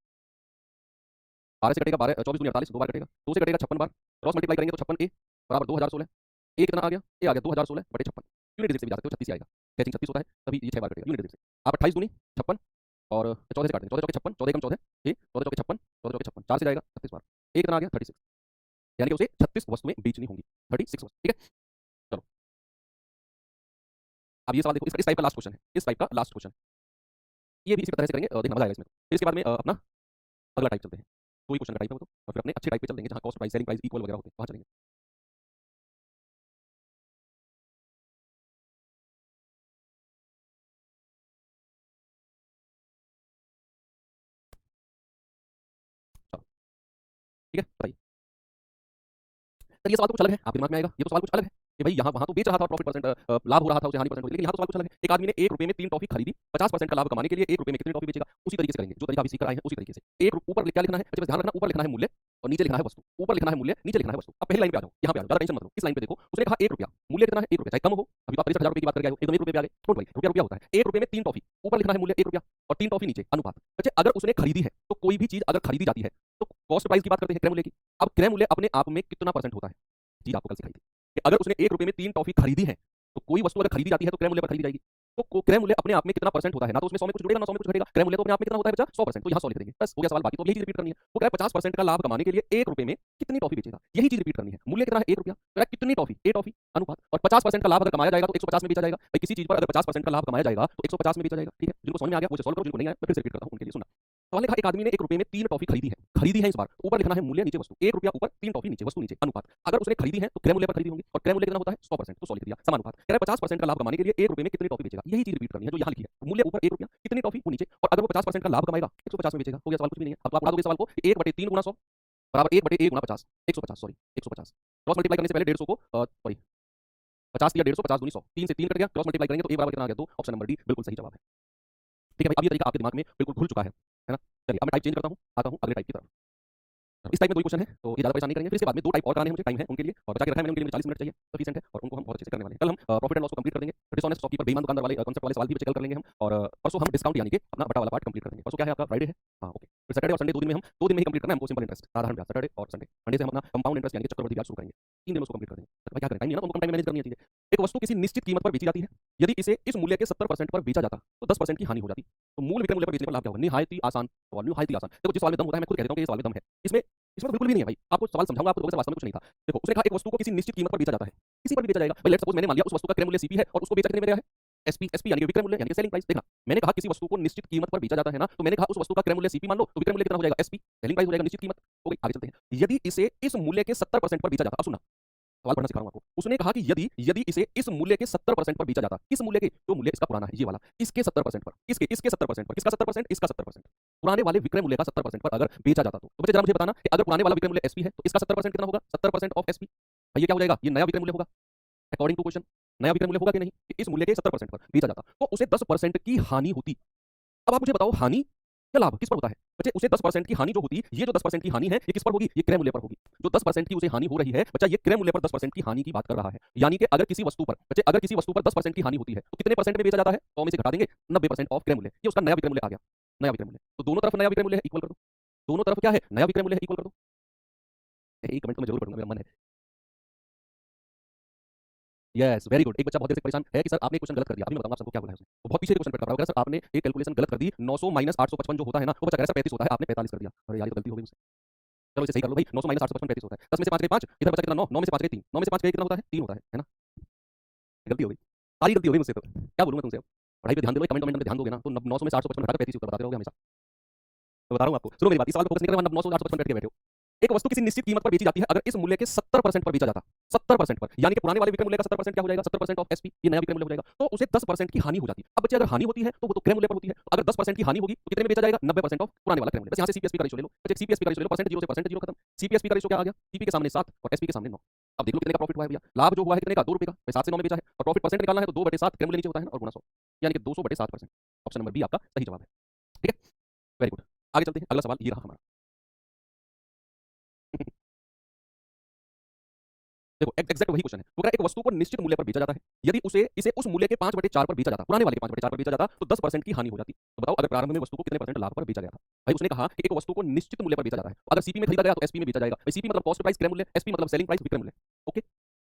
12 से कटेगा 12, 24 दूनी 48, 2 बार कटेगा, 2 से कटेगा 56 बार, क्रॉस मल्टीप्लाई करेंगे तो 56a बराबर 2016। ए कितना आ गया? ए आ गया 2016/56, यूनिट डिजिट से भी जा सकते हो, 36 ही आएगा, कैचिंग 36 होता है तभी ये 6 बार कटेगा यूनिट डिजिट से। आप 28 दूनी 56 और 14 से काट देंगे, 14 चौके 56, 14 कम 14 6, 14 चौके 56, 14 चौके 56, 4 से जाएगा 36 बार, ए कितना आ गया? 36, यानी कि उसे 36 वस्तुएं बेचनी होंगी, 36 वस्तु। ठीक है, चलो अब ये सवाल देखो, इस टाइप का लास्ट क्वेश्चन है, इस टाइप का लास्ट क्वेश्चन, ये भी इसी तरह से करेंगे, देखना मजा आएगा इसमें। फिर इसके बाद में अपना अगला टाइप चलते हैं, कोई क्वेश्चन का टाइप है वो तो, और फिर अपने अच्छे टाइप पे चल देंगे जहाँ cost price selling price equal वगैरह होते हैं, वहाँ चलेंगे। चलो ठीक है, बताइए सर, ये सवाल तो कुछ अलग है, आपके दिमाग में आएगा ये तो सवाल कुछ अलग है कि भाई यहाँ वहाँ तो बेच रहा था प्रॉफिट परसेंट लाभ हो रहा था उसे, हानि परसेंट होती, लेकिन यहाँ तो सवाल कुछ अलग है। एक आदमी ने 1 रुपये में 3 टॉफी खरीदी, 50% का लाभ कमाने के लिए 1 रुपये में कितनी टॉफी बेचेगा? उसी तरीके से करेंगे जो तरीका अभी सीख कर आए हैं, उसी तरीके से। एक ऊपर क्या लिखना है? अच्छा बस ध्यान रखना, ऊपर लिखना है मूल्य और नीचे लिखना है वस्तु, ऊपर लिखना है मूल्य, नीचे लिखना है वस्तु। अब पहली लाइन पे आ जाओ, यहाँ पे आ जाओ, ज्यादा टेंशन मत लो। इस लाइन पे देखो, उसने कहा 1 रुपया, मूल्य कितना है 1 रुपया, चाहे कम हो, अभी तो आप 63,000 रुपये की बात करके आए हो, एकदम 1 रुपये पे आ गए, डोंट वरी, रुपया रुपया होता है। 1 रुपये में 3 टॉफी, ऊपर लिखना है मूल्य 1 रुपया और 3 टॉफी नीचे, अनुपात। अच्छा, अगर उसने खरीदी है तो कोई भी चीज अगर खरीदी जाती है तो कॉस्ट प्राइस की बात करते हैं क्रय मूल्य की। अब क्रय मूल्य अपने आप में कितना परसेंट होता है, चीज आपको कल सिखाई थी कि अगर उसने 1 रुपये में 3 टॉफी खरीदी है तो कोई वस्तु अगर खरीदी जाती है तो क्रय मूल्य पर खरीदी जाएगी। तो क्रय मूल्य अपने आप में कितना परसेंट होता है, ना तो उसमें 100 में कुछ जुड़ेगा ना 100 में कुछ घटेगा। क्रय मूल्य तो अपने आप में कितना होता है बच्चा 100%, तो यहाँ 100 लिख देंगे, बस हो गया सवाल। बाकी तो यही चीज रिपीट करनी है। वो कह रहा है 50% का लाभ कमाने के लिए 1 रुपये में कितनी टॉफी बेचेगा, यही चीज रिपीट करनी है। मूल्य कितना है 1 रुपया, कह रहा है कितनी टॉफी, ए टॉफी, अनुपात। और 50% का लाभ अगर कमाया जाएगा तो 150 में बेचा जाएगा। भाई किसी चीज पर अगर 50% का लाभ कमाया जाएगा तो 150 में बेचा जाएगा। ठीक है, जिनको समझ में आ गया वो सॉल्व करो, जिनको नहीं आया मैं फिर से रिपीट करता हूं उनके लिए सुनना। सवाल ने कहा एक आदमी ने 1 रुपये में 3 टॉफी खरीदी है इस बार, ऊपर लिखना है मूल्य नीचे वस्तु, 1 रुपया ऊपर 3 टॉफी नीचे वस्तु नीचे, अनुपात। अगर उसने खरीदी है तो क्रय मूल्य पर खरीदी होंगी और क्रय मूल्य कितना होता है 100%, तो 100 लिख दिया, समानुपात। कह रहा है 50% का लाभ कमाने के लिए 1 रुपये में कितनी टॉफी बेचेगा, यही चीज रिपीट करनी है जो यहाँ लिखी है। मूल्य ऊपर 1 रुपया, कितनी टॉफी वो नीचे, और अगर वो 50% का लाभ कमाएगा 150 में बेचेगा। हो गया सवाल, कुछ भी नहीं है। अब तो आप उड़ा दोगे सवाल को, 1/3 गुना 100 बराबर 1/1 गुना 50, 150, सॉरी 150। क्रॉस मल्टीप्लाई करने से पहले 150 को सॉरी 50 दिया 150, 50 दूनी 100, 3 से 3 कट गया, क्रॉस मल्टीप्लाई करेंगे तो a बराबर कितना आ गया 2, ऑप्शन नंबर डी बिल्कुल सही जवाब है। ठीक है भाई, अब ये तरीका आपके दिमाग में बिल्कुल घुल चुका है ना। चलिए अब मैं टाइप चेंज करता हूँ, आता हूँ अगले टाइप की तरफ। इस टाइप में 2 क्वेश्चन है तो ये ज्यादा परेशान नहीं करेंगे। फिर इसके बाद में 2 टाइप और कराने हैं मुझे, टाइम है उनके लिए और बचा के रखा है मैंने उनके लिए, 40 मिनट चाहिए, सफिशिएंट है और उनको हम बहुत अच्छे से करने वाले हैं। कल हम प्रॉफिट एंड लॉस को कंप्लीट कर देंगे, डिसऑनेस्ट शॉपकीपर, बेईमान दुकानदार वाले कॉन्सेप्ट वाले सवाल भी चेक कर लेंगे हम, और परसों हम डिस्काउंट यानी कि अपना बटा वाला पार्ट कंप्लीट कर देंगे। परसों क्या है आपका, फ्राइडे है, हां ओके। फिर सैटरडे और संडे 2 दिन में हम 2 दिन में ही कंप्लीट करना है हमको, सिंपल इंटरेस्ट, साधारण ब्याज, सैटरडे और संडे। मंडे से हम अपना कंपाउंड इंटरेस्ट यानी कि चक्रवृद्धि ब्याज शुरू करेंगे, 3 दिन में उसको कंप्लीट कर देंगे। तो भाई क्या करें, टाइम नहीं है ना, तो कम टाइम मैनेज करनी है चीजें। एक वस्तु किसी निश्चित कीमत पर बेची जाती है, यदि इसे इस मूल्य के 70% पर बेचा जाता तो 10% की हानि हो जाती। तो मूल विक्रय मूल्य पर बेचने पर लाभ क्या होगा, निहायत ही आसान सवाल, निहायत ही आसान। देखो जिस सवाल में दम होता है मैं खुद कह देता हूं कि ये सवाल में दम है, इसमें इसमें तो बिल्कुल भी नहीं है भाई। आपको सवाल समझाऊंगा, आपको वास्तव में कुछ नहीं था। देखो उसने कहा एक वस्तु को किसी निश्चित कीमत पर बेचा जाता है, किसी पर भी बेचा जाएगा। भाई लेट्स सपोज मैंने मान लिया उस वस्तु का क्रय मूल्य सीपी है और उसको बेचा कितने में गया है एसपी, एसपी यानी कि विक्रय मूल्य यानी कि सेलिंग प्राइस। देखना मैंने कहा किसी वस्तु को निश्चित कीमत पर बेचा जाता है ना, तो मैंने कहा उस वस्तु का क्रय मूल्य सीपी मान लो, तो विक्रय मूल्य कितना हो जाएगा एसपी, सेलिंग प्राइस हो जाएगा निश्चित कीमत, हो गई। आगे चलते हैं, यदि इसे इस मूल्य के 70% पर बेचा जाता, अब सुनना सवाल पढ़ना सिखा रहा हूं आपको। उसने कहा कि यदि यदि इसे इस मूल्य के 70% पर बेचा जाता, किस मूल्य के, जो मूल्य इसका पुराना है ये वाला, इसके 70% पर, इसके 70% पर, किसका 70%, इसका 70%, पुराने वाले विक्रय मूल्य का 70% पर अगर बेचा जाता तो बच्चे जरा मुझे बताना कि अगर पुराने वाला विक्रय मूल्य एसपी है तो इसका 70% कितना होगा, 70% ऑफ एसपी। ये क्या हो जाएगा, ये नया विक्रय मूल्य होगा अकॉर्डिंग टू क्वेश्चन। नया विक्रय मूल्य होगा कि नहीं, कि इस मूल्य के 70% पर बेचा जाता तो उसे 10% की हानि होती। अब आप मुझे बताओ हानि या लाभ किस पर होता है बच्चे, उसे 10% की हानि जो होती, ये जो 10% की हानि है ये किस पर होगी, ये क्रय मूल्य पर होगी। जो 10% की उसे हानि हो रही है बच्चा, ये क्रय मूल्य पर 10% की हानि की बात कर रहा है। यानी कि अगर किसी वस्तु पर बच्चे, अगर किसी वस्तु पर 10% की हानि होती है तो कितने परसेंट में बेचा जाता है, 100 में से घटा देंगे 90% ऑफ क्रय मूल्य, ये उसका नया विक्रय मूल्य आ गया, नया विक्रय मूल्य। तो दोनों तरफ नया विक्रय मूल्य है, इक्वल कर दो, दोनों तरफ क्या है नया विक्रय मूल्य है, इक्वल कर दो। एक कमेंट तो मैं जरूर पढ़ूंगा, मेरा मन है। Yes very good. एक बच्चा बहुत देर से परेशान है कि सर आपने क्वेश्चन गलत कर दिया, अभी मैं बताऊंगा सबको क्या बोला है उसने। वो बहुत पीछे क्वेश्चन पढ़ रहा है, सर आपने एक कैलकुलेशन गलत कर दी, 900 माइनस 855 जो होता है ना वो बच्चा कह रहा है सर 35 होता है, आपने 45 कर दिया। अरे यार ये तो गलती हो गई मुझसे, चलो इसे सही कर लो भाई। 900 माइनस 855 35 होता है, 10 में से 5 गए 5, इधर बचा कितना 9, 9 में से 5 गए 3, 9 में से 5 गए कितना होता है 3 होता है ना। गलती हो गई, सारी गलती हो गई मुझसे, तो क्या बोलूं मैं तुमसे अब। पढ़ाई पे ध्यान दे लो, कमेंट में ध्यान दोगे ना तो 900 में से 855 घटाकर 35 उत्तर बताते रहोगे हमेशा। तो बता रहा हूं आपको, सुनो मेरी बात, इस सवाल को फोकस नहीं करना, 900 855 बैठ के बैठे हो। एक वस्तु किसी निश्चित कीमत पर बेची जाती है, अगर इस मूल्य के 70% पर बेचा जाता, 70% पर, यानी कि पुराने वाले विक्रय मूल्य का 70% क्या हो जाएगा, 70% ऑफ एसपी, ये नया विक्रय मूल्य हो जाएगा, तो उसे 10% की हानि हो जाती। अब बच्चे अगर हानि होती है तो वो तो क्रय मूल्य पर होती है, अगर 10% की हानि होगी तो कितने में बेचा जाएगा, 90% ऑफ पुराने वाला क्रय मूल्य। बस यहां से सीपीएसपी का रेशियो ले लो बच्चे, सीपीएसपी का रेशियो ले लो, परसेंट 0 से परसेंट 0 खत्म। सीपीएसपी का रेशियो क्या आ गया, सीपी के सामने 7 और एसपी के सामने 9। अब देख लो कितने का प्रॉफिट हुआ है भैया, लाभ जो हुआ है कितने का, 2 रुपए का, 7 से 9 में बेचा है, और प्रॉफिट परसेंट निकालना है तो 2/7 क्रय मूल्य नीचे होता है और गुणा 100, यानी कि 200/7%। ऑप्शन नंबर बी आपका सही जवाब है। ठीक है, वेरी गुड। आगे चलते हैं, अगला सवाल ये रहा हमारा। देखो एग्जैक्ट वही क्वेश्चन है। तो अगर एक वस्तु को निश्चित मूल्य पर बेचा जाता है, यदि इसे उस मूल्य के 5/4 पर बेचा जाता, पुराने वाले के 5/4 पर बेचा जाता तो 10% की हानि हो जाती। तो बताओ अगर प्रारंभ में वस्तु को कितने परसेंट लाभ पर बेचा गया था। भाई उसने कहा कि एक वस्तु को निश्चित मूल्य पर बेचा जाता है, अगर सीपी में खरीदा गया तो एसपी में बेचा जाएगा। सीपी मतलब कॉस्ट प्राइस क्रय मूल्य, एसपी मतलब सेलिंग प्राइस विक्रय मूल्य। ओके,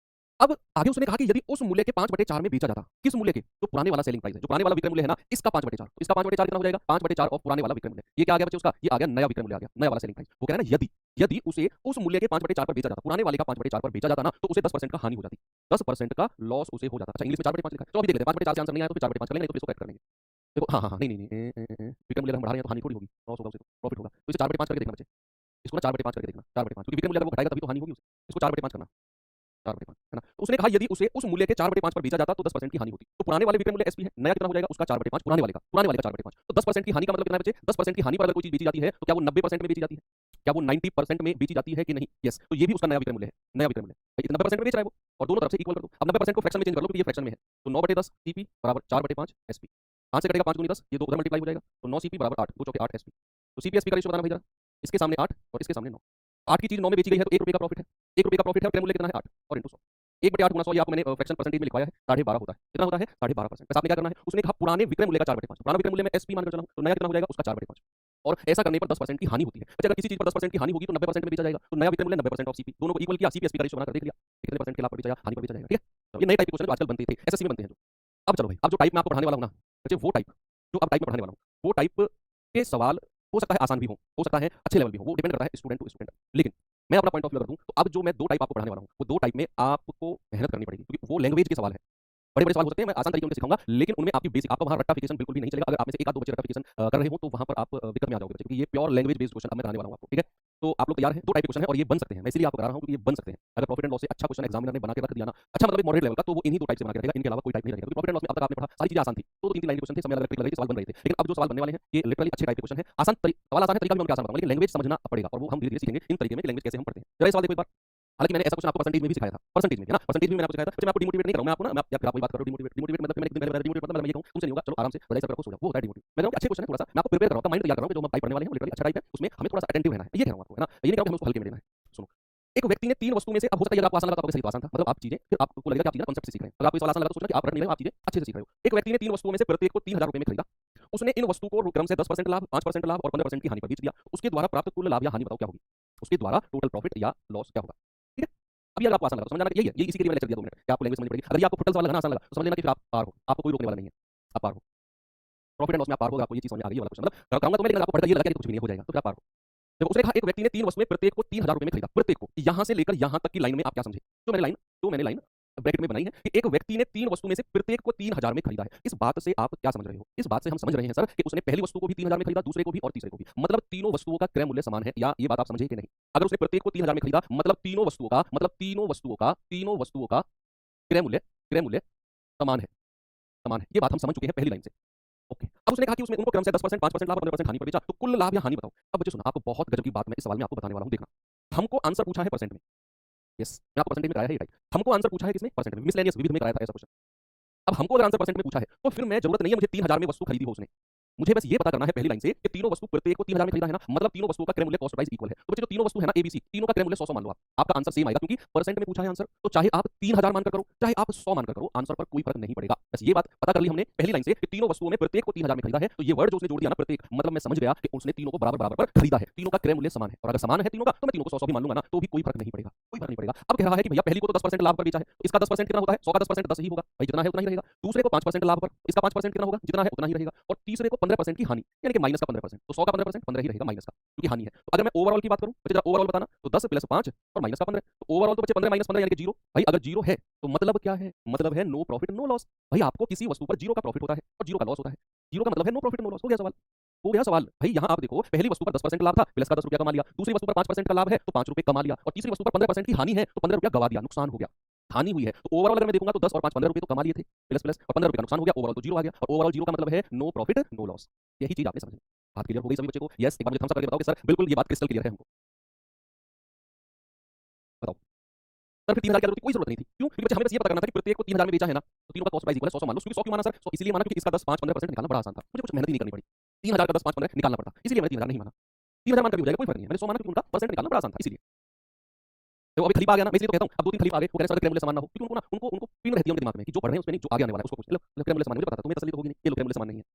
अब आगे उसने कहा कि यदि उस मूल्य के 5/4 में बेचा जाता, किस मूल्य के, जो पुराने वाला सेलिंग प्राइस है, जो पुराने वाला विक्रय मूल्य है ना, इसका 5/4, तो इसका 5/4 कितना हो जाएगा, 5/4 ऑफ पुराने वाला विक्रय मूल्य। ये क्या आ गया बच्चे, उसका ये आ गया नया विक्रय मूल्य आ गया, नया वाला सेलिंग प्राइस। वो कह रहा है ना यदि यदि उसे उस मूल्य के 5/4 पर बेचा जाता, पुराने वाले का 5/4 पर बेचा जाता ना, तो उसे 10% का हानि हो जाती, 10% का लॉस उसे हो जाता। अच्छा इंग्लिश में 4/5 लिखा है, तो अभी देख लेते हैं, 5/4 से आंसर नहीं आया तो फिर 4/5 कर लेंगे, नहीं तो फिर इसको कट कर लेंगे। देखो हाँ हाँ हाँ, नहीं विक्रय मूल्य हम बढ़ा रहे हैं तो हानि थोड़ी होगी, लॉस होगा, उसे प्रॉफिट होगा। तो इसे 4/5 करके देखना बच्चे, इसको ना 4/5 करके देखना, 4/5, क्योंकि विक्रय मूल्य अगर वो घटाएगा तभी तो हानि होगी उसे। इसको 4/5 करना, 4/5 है ना। तो उसने कहा यदि उसे उस मूल्य के 4/5 पर बेचा जाता तो 10% की हानि होती। तो पुराने वाले विक्रय मूल्य एसपी है, नया कितना हो जाएगा उसका 4/5, पुराने वाले का 4/5। तो 10% की हानि का मतलब कितना है बच्चे, 10% की हानि पर अगर कोई चीज बेची जाती है तो क्या वो 90% में बेची जाती है, क्या वो 90% में बेची जाती है कि नहीं। यस, तो ये भी उसका नया विक्रय मूल्य है, नया विक्रय मूल्य। 90% में बेच रहा है वो, और दोनों तरफ से इक्वल कर दो। अब 90% को फ्रैक्शन में चेंज कर लो क्योंकि ये फ्रैक्शन में है, तो 9/10 सीपी बराबर 4/5 एसपी। 5 से कटेगा 5 दूनी 10, ये 2 उधर मल्टीप्लाई हो जाएगा, तो 9 सीपी बराबर 8, 2 चौके 8 एसपी। तो सीपी एसपी का रेशियो बताना भाई जरा, इसके सामने 8 और इसके सामने 9, 8 की चीज 9 में बेची गई है तो 1 रुपए का प्रॉफिट है। 1 रुपए का प्रॉफिट है और क्रय मूल्य कितना है 8 और इनटू 100। 1/8 गुणा 100 ये आपको मैंने फ्रैक्शन परसेंटेज में लिखवाया है 12.5 होता है। कितना होता है 12.5%। बस आपने क्या करना है, उसने कहा पुराने विक्रय मूल्य का 4/5। पुराना विक्रय मूल्य में एसपी मानकर चला हूं तो नया कितना हो जाएगा उसका 4/5। और ऐसा करने पर 10% की हानि होती है। अच्छा, अगर किसी चीज पर 10% की हानि होगी तो 90% में बेचा जाएगा, तो नया विक्रय मूल्य 90% ऑफ सीपी, दोनों को इक्वल किया, सीपी एसपी का रेशियो बनाकर देख लिया कितने परसेंट के लाभ पर बेचा या हानि पर बेचा जाएगा। ठीक है, तो ये नए टाइप के क्वेश्चन जो आजकल बनते थे, एसएससी में बनते हैं जो। अब चलो भाई, अब जो टाइप मैं आपको पढ़ाने वाला हूं ना, बच्चे वो टाइप जो अब टाइप में पढ़ाने वाला हूं, वो टाइप के सवाल हो सकता है आसान भी हो सकता है अच्छे लेवल भी हो, वो डिपेंड करता है स्टूडेंट टू स्टूडेंट। लेकिन मैं अपना पॉइंट ऑफ व्यू अगर दूं तो अब जो मैं 2 टाइप आपको पढ़ाने वाला हूं, वो 2 टाइप में आपको मेहनत करनी पड़ेगी क्योंकि वो लैंग्वेज के सवाल है। बड़े-बड़े सवाल हो सकते हैं, मैं आसान तरीके उनके सिखाऊंगा, लेकिन उनमें आपकी बेसिक आपका वहां रट्टाफिकेशन बिल्कुल भी नहीं चलेगा। अगर आप में से एक आध दो बच्चे रट्टाफिकेशन कर रहे हो तो वहां पर आप दिक्कत में आ जाओगे बच्चे, क्योंकि ये प्योर लैंग्वेज बेस्ड क्वेश्चन अब मैं कराने वाला हूं आपको। ठीक है, तो आप लोग तैयार हैं? 2 टाइप के क्वेश्चन है और ये बन सकते हैं, मैं इसीलिए आपको करा रहा हूं क्योंकि ये बन सकते हैं। अगर प्रॉफिट एंड लॉस से अच्छा क्वेश्चन एग्जामिनर ने बना के रख दिया ना, अच्छा मतलब एक मॉडरेट लेवल का, तो वो इन्हीं 2 टाइप से बना के रखेगा, इनके अलावा कोई टाइप नहीं रहेगा। क्योंकि प्रॉफिट एंड लॉस में अब तक आपने पढ़ा सारी चीजें आसान थी, 2-3 लाइन के क्वेश्चन थे, समय अलग अलग सवाल बन रहे थे। लेकिन अब जो सवाल बनने वाले हैं ये लिटरली अच्छे टाइप के क्वेश्चन है। सवाल आसान है, तरीका भी मैं उनका आसान बताऊंगा, लेकिन लैंग्वेज समझना पड़ेगा और वो हम धीरे-धीरे सीखेंगे इन तरीके में कि लैंग्वेज कैसे हम पढ़ते हैं। जरा ये सवाल देखो एक बार। हालांकि मैंने ऐसा क्वेश्चन आपको परसेंटेज में भी सिखाया था, परसेंटेज में है ना, परसेंटेज में मैंने आपको सिखाया था। बच्चे मैं आपको डिमोटिवेट नहीं कर रहा हूं, मैं आपको ना मैं या फिर आप वही बात करो डिमोटिवेट डिमोटिवेट मतलब मैंने एक दिन पहले डिमोटिवेट मतलब मैं ये कहूं तुमसे नहीं होगा, चलो आराम से बजाय सब रखो सो जाओ, वो होता है डिमोटिवेट। मैं कहूं कि अच्छे क्वेश्चन है, थोड़ा सा मैं आपको प्रिपेयर कर रहा हूं, माइंड तैयार कर रहा हूं कि जो हम टाइप पढ़ने वाले हैं लिटरली अच्छा टाइप है, उसमें हमें थोड़ा सा अटेंटिव रहना है, ये कह रहा हूं आपको, है ना। ये नहीं कह रहा हूं कि हमें उसको हल्के में लेना है। सुनो, एक व्यक्ति ने 3 वस्तु में से, अब हो सकता है अगर आपको आसान लगा तो आपके सही तो आसान था, मतलब आप चीजें फिर आपको लगेगा कि आप चीजें कांसेप्ट से सीख रहे हैं। अगर आपको ये सवाल आसान लगा तो सोचना कि आप रट नहीं रहे हो, आप चीजें अच्छे से सीख रहे हो। एक व्यक्ति ने 3 वस्तुओं में से प्रत्येक को 3000 रुपए में खरीदा। उसने इन वस्तु को क्रम से 10% लाभ, 5% लाभ और 15% की हानि पर बेच दिया। उसके द्वारा प्राप्त कुल लाभ या हानि बताओ क्या होगी? उसके द्वारा टोटल प्रॉफिट या लॉस क्या होगा? ठीक है, अब ये अगर आपको आसान लगा तो समझ जाना कि यही है, ये इसी के लिए मैंने लेक्चर दिया 2 मिनट कि आपको लैंग्वेज समझनी पड़ेगी। अगर ये आपको फुटल सवाल लगा ना आसान लगा तो समझ लेना कि फिर आप पार हो, आपको कोई रोकने वाला नहीं है, आप पार हो। प्रॉफिट एंड लॉस में आप पार हो, आपको ये चीज समझ आ गई है वाला क्वेश्चन, मतलब कराऊंगा तो मैं, लेकिन आपको पढ़कर ये लगा कि कुछ भी नहीं हो जाएगा तो फिर आप पार हो। देखो, उसने कहा एक व्यक्ति ने 3 वस्तुएं प्रत्येक को 3000 रुपए में खरीदा, प्रत्येक को, यहां से लेकर यहां तक की लाइन में आप क्या समझे? जो मैंने लाइन ब्रैकेट में बनाई है कि एक व्यक्ति ने 3 वस्तु में से प्रत्येक को 3000 में खरीदा है। इस बात से आप क्या समझ रहे हो? इस बात से हम समझ रहे हैं सर कि उसने पहली वस्तु को भी 3000 में खरीदा, दूसरे को भी और तीसरे को भी, मतलब तीनों वस्तुओं का क्रय मूल्य समान है। या ये बात आप समझे कि नहीं? अगर उसने प्रत्येक को 3000 में खरीदा मतलब तीनों वस्तुओं का क्रय मूल्य समान है, समान है। ये बात हम समझ चुके हैं पहली लाइन से। ओके, अब उसने कहा कि उसमें उनको क्रम से 10%, 5% लाभ और 15% हानि पर बेचा, तो कुल लाभ या हानि बताओ। अब बच्चे सुनो, आपको बहुत गजब की बात मैं इस सवाल में आपको बताने वाला हूं, देखना। हमको आंसर पूछा है परसेंट में, यस मैं आपको परसेंटेज में कराया है ये टाइप। हमको आंसर पूछा है किसमें? परसेंट में, मिसलेनियस विविध में कराया था ऐसा क्वेश्चन। अब हमको अगर आंसर परसेंट में पूछा है तो फिर मैं जरूरत नहीं है मुझे 3000 में वस्तु खरीदी हो उसने, मुझे बस ये पता करना है पहली लाइन से कि तीनों वस्तु प्रत्येक को 3000 में खरीदा है ना, मतलब तीनों वस्तुओं का क्रय मूल्य कॉस्ट प्राइस इक्वल है। तो बच्चे जो तीनों वस्तु है ना एबीसी, तीनों का क्रय मूल्य 100 मान लो आप, आपका आंसर सेम आएगा क्योंकि परसेंट में पूछा है आंसर। तो चाहे आप 3000 मानकर करो, चाहे आप 100 मानकर करो, आंसर पर कोई फर्क नहीं पड़ेगा। बस ये बात पता कर ली हमने पहली लाइन से कि तीनों वस्तुओं में प्रत्येक को 3000 में खरीदा है, तो ये वर्ड जो उसने जोड़ दिया ना प्रत्येक, मतलब मैं समझ गया कि उसने तीनों को बराबर बराबर पर खरीदा है, तीनों का क्रय मूल्य समान है। और अगर समान है तीनों का तो मैं तीनों को 100 100 भी मान लूंगा ना, तो भी कोई फर्क नहीं पड़ेगा, कोई फर्क नहीं पड़ेगा। अब कह रहा है कि भैया पहली को तो 10% लाभ पर बेचा है, तो इसका 10% कितना होता है? 100 का 10% 10 ही होगा भाई, जितना है उतना ही रहेगा। दूसरे को 5% लाभ पर, इसका 5% कितना होगा? जितना है उतना ही रहेगा। और तीसरे को 15% की हानि, यानी कि माइनस का 15%, तो 100 का 15% 15 ही रहेगा माइनस का, क्योंकि हानि है। तो अगर मैं ओवरऑल की बात करूं, बच्चे जरा ओवरऑल बताना, तो 10 प्लस 5 और माइनस का 15, तो ओवरऑल तो बच्चे 15 माइनस 15 यानी कि 0। भाई अगर 0 है तो मतलब क्या है? मतलब है नो प्रॉफिट नो लॉस। भाई आपको किसी वस्तु पर 0 का प्रॉफिट होता है और 0 का लॉस होता है, 0 का मतलब है नो प्रॉफिट नो लॉस। हो गया सवाल, हो गया सवाल। भाई यहाँ आप देखो, पहली वस्तु पर 10% लाभ था, प्लस का 10 रुपया कमा लिया। दूसरी वस्तु पर 5% का लाभ है तो 5 रुपए कमा लिया। और तीसरी वस्तु पर 15% की हानि है तो 15 रुपया गवा दिया, नुकसान हो गया, हानि हुई है। तो ओवरऑल अगर मैं देखूंगा तो 10 और 5 15 रुपए तो कमा लिए थे, प्लस प्लस और 15 रुपए का नुकसान हो गया, ओवरऑल तो 0 आ गया। और ओवरऑल 0 का मतलब है नो प्रॉफिट नो लॉस। यही चीज आपने समझी। बात क्लियर हो गई सभी बच्चे को? यस, एक बार मुझे थम्स अप करके बताओ कि सर बिल्कुल ये बात क्रिस्टल क्लियर है हमको। बताओ सर, फिर 3000 की जरूरत कोई जरूरत नहीं थी, क्यों? क्योंकि बच्चे हमें बस ये पता करना था कि प्रत्येक को 3000 में बेचा है ना, तो तीनों का कॉस्ट प्राइस इक्वल है, 100 100 मान लो। क्योंकि 100 क्यों माना सर? 100 इसलिए माना क्योंकि इसका 10 5 15% निकालना बड़ा आसान था, मुझे कुछ मेहनत ही नहीं करनी पड़ी। 3000 का 10 5 15 निकालना पड़ता, इसलिए मैंने 3000 नहीं माना। 3000 मान कर भी हो जाएगा, कोई फर्क नहीं है। मैंने 100 माना क्योंकि उनका परसेंट निकालना बड़ा आसान था, इसलिए। देखो अभी खलीफा आ गया ना, मैं इसलिए तो कहता हूं अब 2 3 खलीफा आ गए, वो कह रहे हैं सर क्रय मूल्य समान ना हो, क्योंकि उनको ना उनको पिन रहती है उनके दिमाग में कि जो पढ़ रहे हैं उसमें नहीं, जो आगे आने वाला है उसको पूछ लो। क्रय मूल्य समान, मुझे पता था तुम्हें तसल्ली तो होगी नहीं, ये लो क्रय मूल्य समान नहीं है।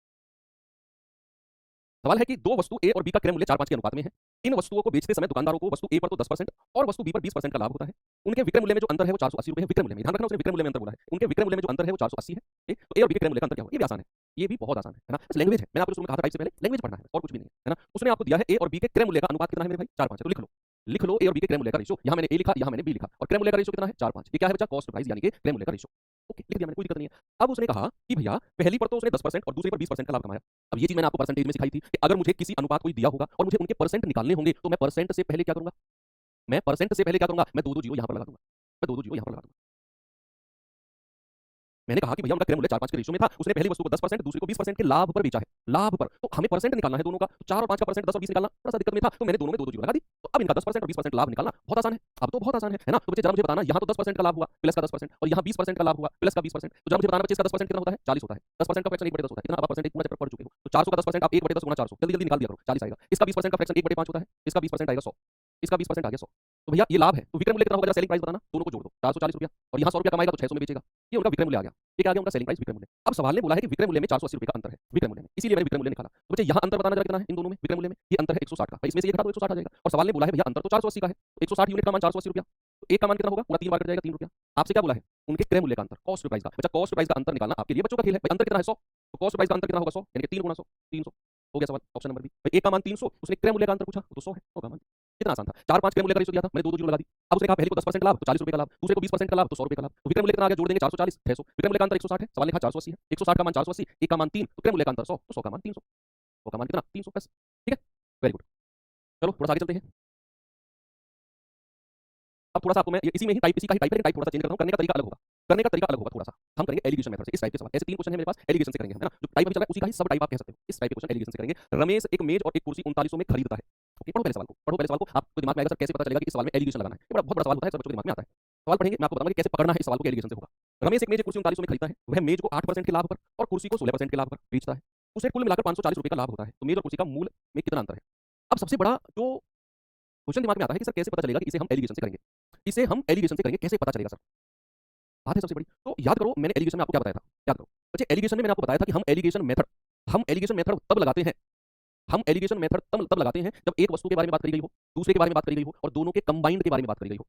सवाल है कि दो वस्तु ए और बी का क्रय मूल्य 4-5 के अनुपात में है। इन वस्तुओं को बेचते समय दुकानदारों को वस्तु ए पर तो 10% और वस्तु बी पर 20% का लाभ होता है। उनके विक्रय मूल्य में जो अंतर है वो 480 रुपए है। विक्रय मूल्य में ध्यान रखना, उसने विक्रय मूल्य में अंतर बोला है। उनके विक्रय मूल्य में जो अंतर है वो 480 है। ठीक? तो ए और बी के क्रय मूल्य का अंतर क्या होगा? ये भी आसान है, ये भी बहुत आसान है ना। बस लैंग्वेज है, मैंने आपको शुरू में कहा था टाइप से पहले लैंग्वेज पढ़ना है और कुछ भी नहीं है ना। उसने आपको दिया है ए और बी के क्रय मूल्य का अनुपात कितना है मेरे भाई? 4-5 है, तो लिख लो, लिख लो ए और बी के क्रय मूल्य का रेशियो। यहाँ मैंने ए लिखा, यहाँ मैंने बी लिखा, और क्रय मूल्य का रेशियो कितना है? 4-5। ये क्या है बच्चा? कॉस्ट प्राइस यानी कि क्रय मूल्य का रेशियो। ओके, लिख दिया मैंने, कोई दिक्कत नहीं है। अब उसने कहा कि भैया पहली पर तो उसने 10% और दूसरी पर 20% का लाभ कमाया। अब ये चीज मैंने आपको परसेंटेज में सिखाई थी कि अगर मुझे किसी अनुपात कोई दिया होगा और मुझे उनके परसेंट निकालने होंगे तो मैं परसेंट से पहले क्या करूंगा? मैं परसेंट से पहले क्या करूंगा? मैं 2-2 जीरो यहां पर लगा दूंगा, मैं 2-2 जीरो यहां पर लगा दूंगा। मैंने कहा कि भैया उनका क्रय मूल्य 4-5 के रेशियो में था, उसने पहली वस्तु को 10% दूसरी को 20% के लाभ पर बेचा है, लाभ पर। तो हमें परसेंट निकालना है दोनों का, तो 4 और 5 का परसेंट 10 और 20 निकालना थोड़ा सा दिक्कत में था, तो मैंने दोनों में 2-2 जीरो लगा दी। तो अब इनका 10% और 20% लाभ निकालना बहुत आसान है, अब तो बहुत आसान है ना। तो बच्चे जरा मुझे बताना, यहाँ तो 10% का लाभ हुआ प्लस का 10% और यहाँ 20% का लाभ हुआ प्लस का 20%, तो जरा मुझे बताना बच्चे इसका 10% कितना होता है? 40 होता है। 10% का फ्रैक्शन 1/10 होता है, कितना आप परसेंट पूरा चैप्टर पढ़ चुके हो। तो 400 का 10% आप 1/10 गुना 400, जल्दी जल्दी निकाल दिया करो, 40 आएगा। इसका 20% का फ्रैक्शन 1/5 होता है, इसका 20% आएगा 100। इसका 20% आ गया 100। तो भैया ये लाभ है, तो विक्रय मूल्य कितना होगा, जरा सेलिंग प्राइस बताना, दोनों को जोड़ दो 440 रुपया, और यहाँ 100 रुपया कमाएगा तो 600 में बेचेगा, ये उनका विक्रय मूल्य आ गया। ये क्या आ गया उनका सेलिंग प्राइस विक्रय मूल्य। अब सवाल ने बोला है कि विक्रय मूल्य में 480 रुपये का अंतर है विक्रय मूल्य में, इसीलिए मैंने विक्रय मूल्य निकाला। तो बच्चे यहाँ अंतर बताना जरा कितना है इन दोनों में विक्रय मूल्य में, ये अंतर है 160 का, इसमें से ये घटा दो 160 आ जाएगा। और सवाल ने बोला है भैया अंतर तो 480 का है, तो 160 यूनिट का मान 480 रुपया, तो एक का मान कितना होगा, पूरा 3 बार कट जाएगा 3 रुपया। आपसे क्या बोला है, उनके क्रय मूल्य का अंतर, कॉस्ट प्राइस का। बच्चा कॉस्ट प्राइस का अंतर निकालना आपके लिए बच्चों का खेल है। भाई अंतर कितना है 100, तो कॉस्ट प्राइस का अंतर कितना होगा 100, यानी कि 3 गुना 100 300 हो गया सवाल। Option number B. भाई एक का मान 300, उसने क्रय मूल्य का अंतर पूछा तो 100 है, होगा मान। कितना आसान था, 4-5 क्रय मूल्य का रेशो दिया था, मैंने 2-2 जीरो लगा दी। अब उसने कहा पहले को 10% लाभ तो 40 रुपए का लाभ, दूसरे को 20% का लाभ तो 100 रुपए का लाभ। तो विक्रय मूल्य कितना आ गया, जोड़ देंगे 440 600, विक्रय मूल्य का अंतर 160 है, सवाल लिखा 480 है, 160 का मान 480, एक का मान 3, तो क्रय मूल्य का अंतर 100, तो 100 का मान 300, 100 का मान कितना 300 प्लस। ठीक है, वेरी गुड। चलो थोड़ा सा आगे चलते हैं। अब थोड़ा सा आपको मैं इसी में ही टाइप, इसी का ही टाइप है, टाइप थोड़ा सा चेंज करता हूं, करने का तरीका अलग होगा, करने का तरीका अलग होगा थोड़ा सा। हम करेंगे एलिगेशन मेथड से इस टाइप के सवाल, ऐसे 3 क्वेश्चन है मेरे पास, एलिगेशन से करेंगे हम, है ना। जो टाइप अभी चल रहा है उसी का ही सब टाइप आप कह सकते हो, इस टाइप के क्वेश्चन एलिगेशन से करेंगे। रमेश एक मेज और एक कुर्सी 3900 में खरीदता है। ओके, पढ़ो पहले सवाल को, पढ़ो पहले सवाल को, आपको दिमाग में आएगा सर कैसे पता चलेगा कि इस सवाल में एलिगेशन लगाना है। ये बड़ा बहुत बड़ा सवाल होता है, सब बच्चों के दिमाग में आता है। सवाल पढ़ेंगे, मैं आपको बताऊंगा कि कैसे पकड़ना है इस सवाल को, एलिगेशन से होगा। रमेश एक मेज एक कुर्सी 3900 में खरीदता है, वह मेज को 8% के लाभ पर और कुर्सी को 16% के लाभ पर बेचता है, उसे कुल मिलाकर 540 रुपए का लाभ होता है। तो मेज और कुर्सी का मूल्य में कितना अंतर है। अब सबसे बड़ा जो क्वेश्चन दिमाग में आता है कि सर कैसे पता चलेगा कि इसे हम एलिगेशन से करेंगे, इसे हम एलिगेशन से करेंगे, कैसे पता चलेगा सर, बात है सबसे बड़ी। तो याद करो मैंने एलिगेशन में आपको क्या बताया था, याद करो बच्चे, एलिगेशन में मैंने आपको बताया था कि हम एलिगेशन मेथड तब लगाते हैं, हम एलिगेशन मेथड तब लगाते हैं जब एक वस्तु के बारे में बात करी गई हो, दूसरे के बारे में बात करी गई हो और दोनों के कंबाइंड के बारे में बात करी गई हो।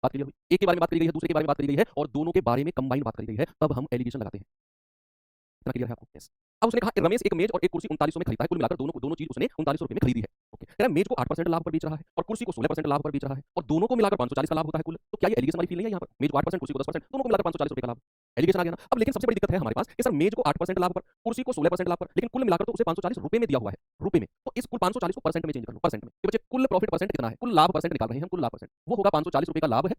बात क्लियर हुई, एक के बारे में बात करी गई है, दूसरे के बारे में बात करी गई है और दोनों के बारे में कंबाइंड बात करी गई है, तब हम एलिगेशन लगाते हैं। इतना क्लियर है आपको, यस। अब उसने कहा रमेश एक मेज और एक कुर्सी 3900 में खरीदा है, कुल मिलाकर दोनों चीज उसने 3900 रुपए में खरीदी है। ओके, कह रहा है मेज को 8% लाभ पर बेच रहा है और कुर्सी को 16% लाभ पर बेच रहा है और दोनों को मिलाकर 540 का लाभ होता है कुल। तो क्या ये एलिगेशन वाली फील नहीं है यहाँ पर, मेज को 8% कुर्सी को 10%, दोनों को मिलाकर 540 रुपए का लाभ, एलिगेशन आ गया ना। अब लेकिन सबसे बड़ी दिक्कत है हमारे पास कि सर मेज को 8% लाभ पर, कुर्सी को 16% लाभ पर, लेकिन कुल मिलाकर तो उसे 540 रुपए में दिया हुआ है, रुपए में। तो इस कुल 540 को परसेंट में चेंज कर लो, परसेंट में। ये बच्चे कुल प्रॉफिट परसेंट कितना है, कुल लाभ परसेंट निकाल रहे हैं हम, कुल लाभ परसेंट वो होगा 540 रुपए का लाभ है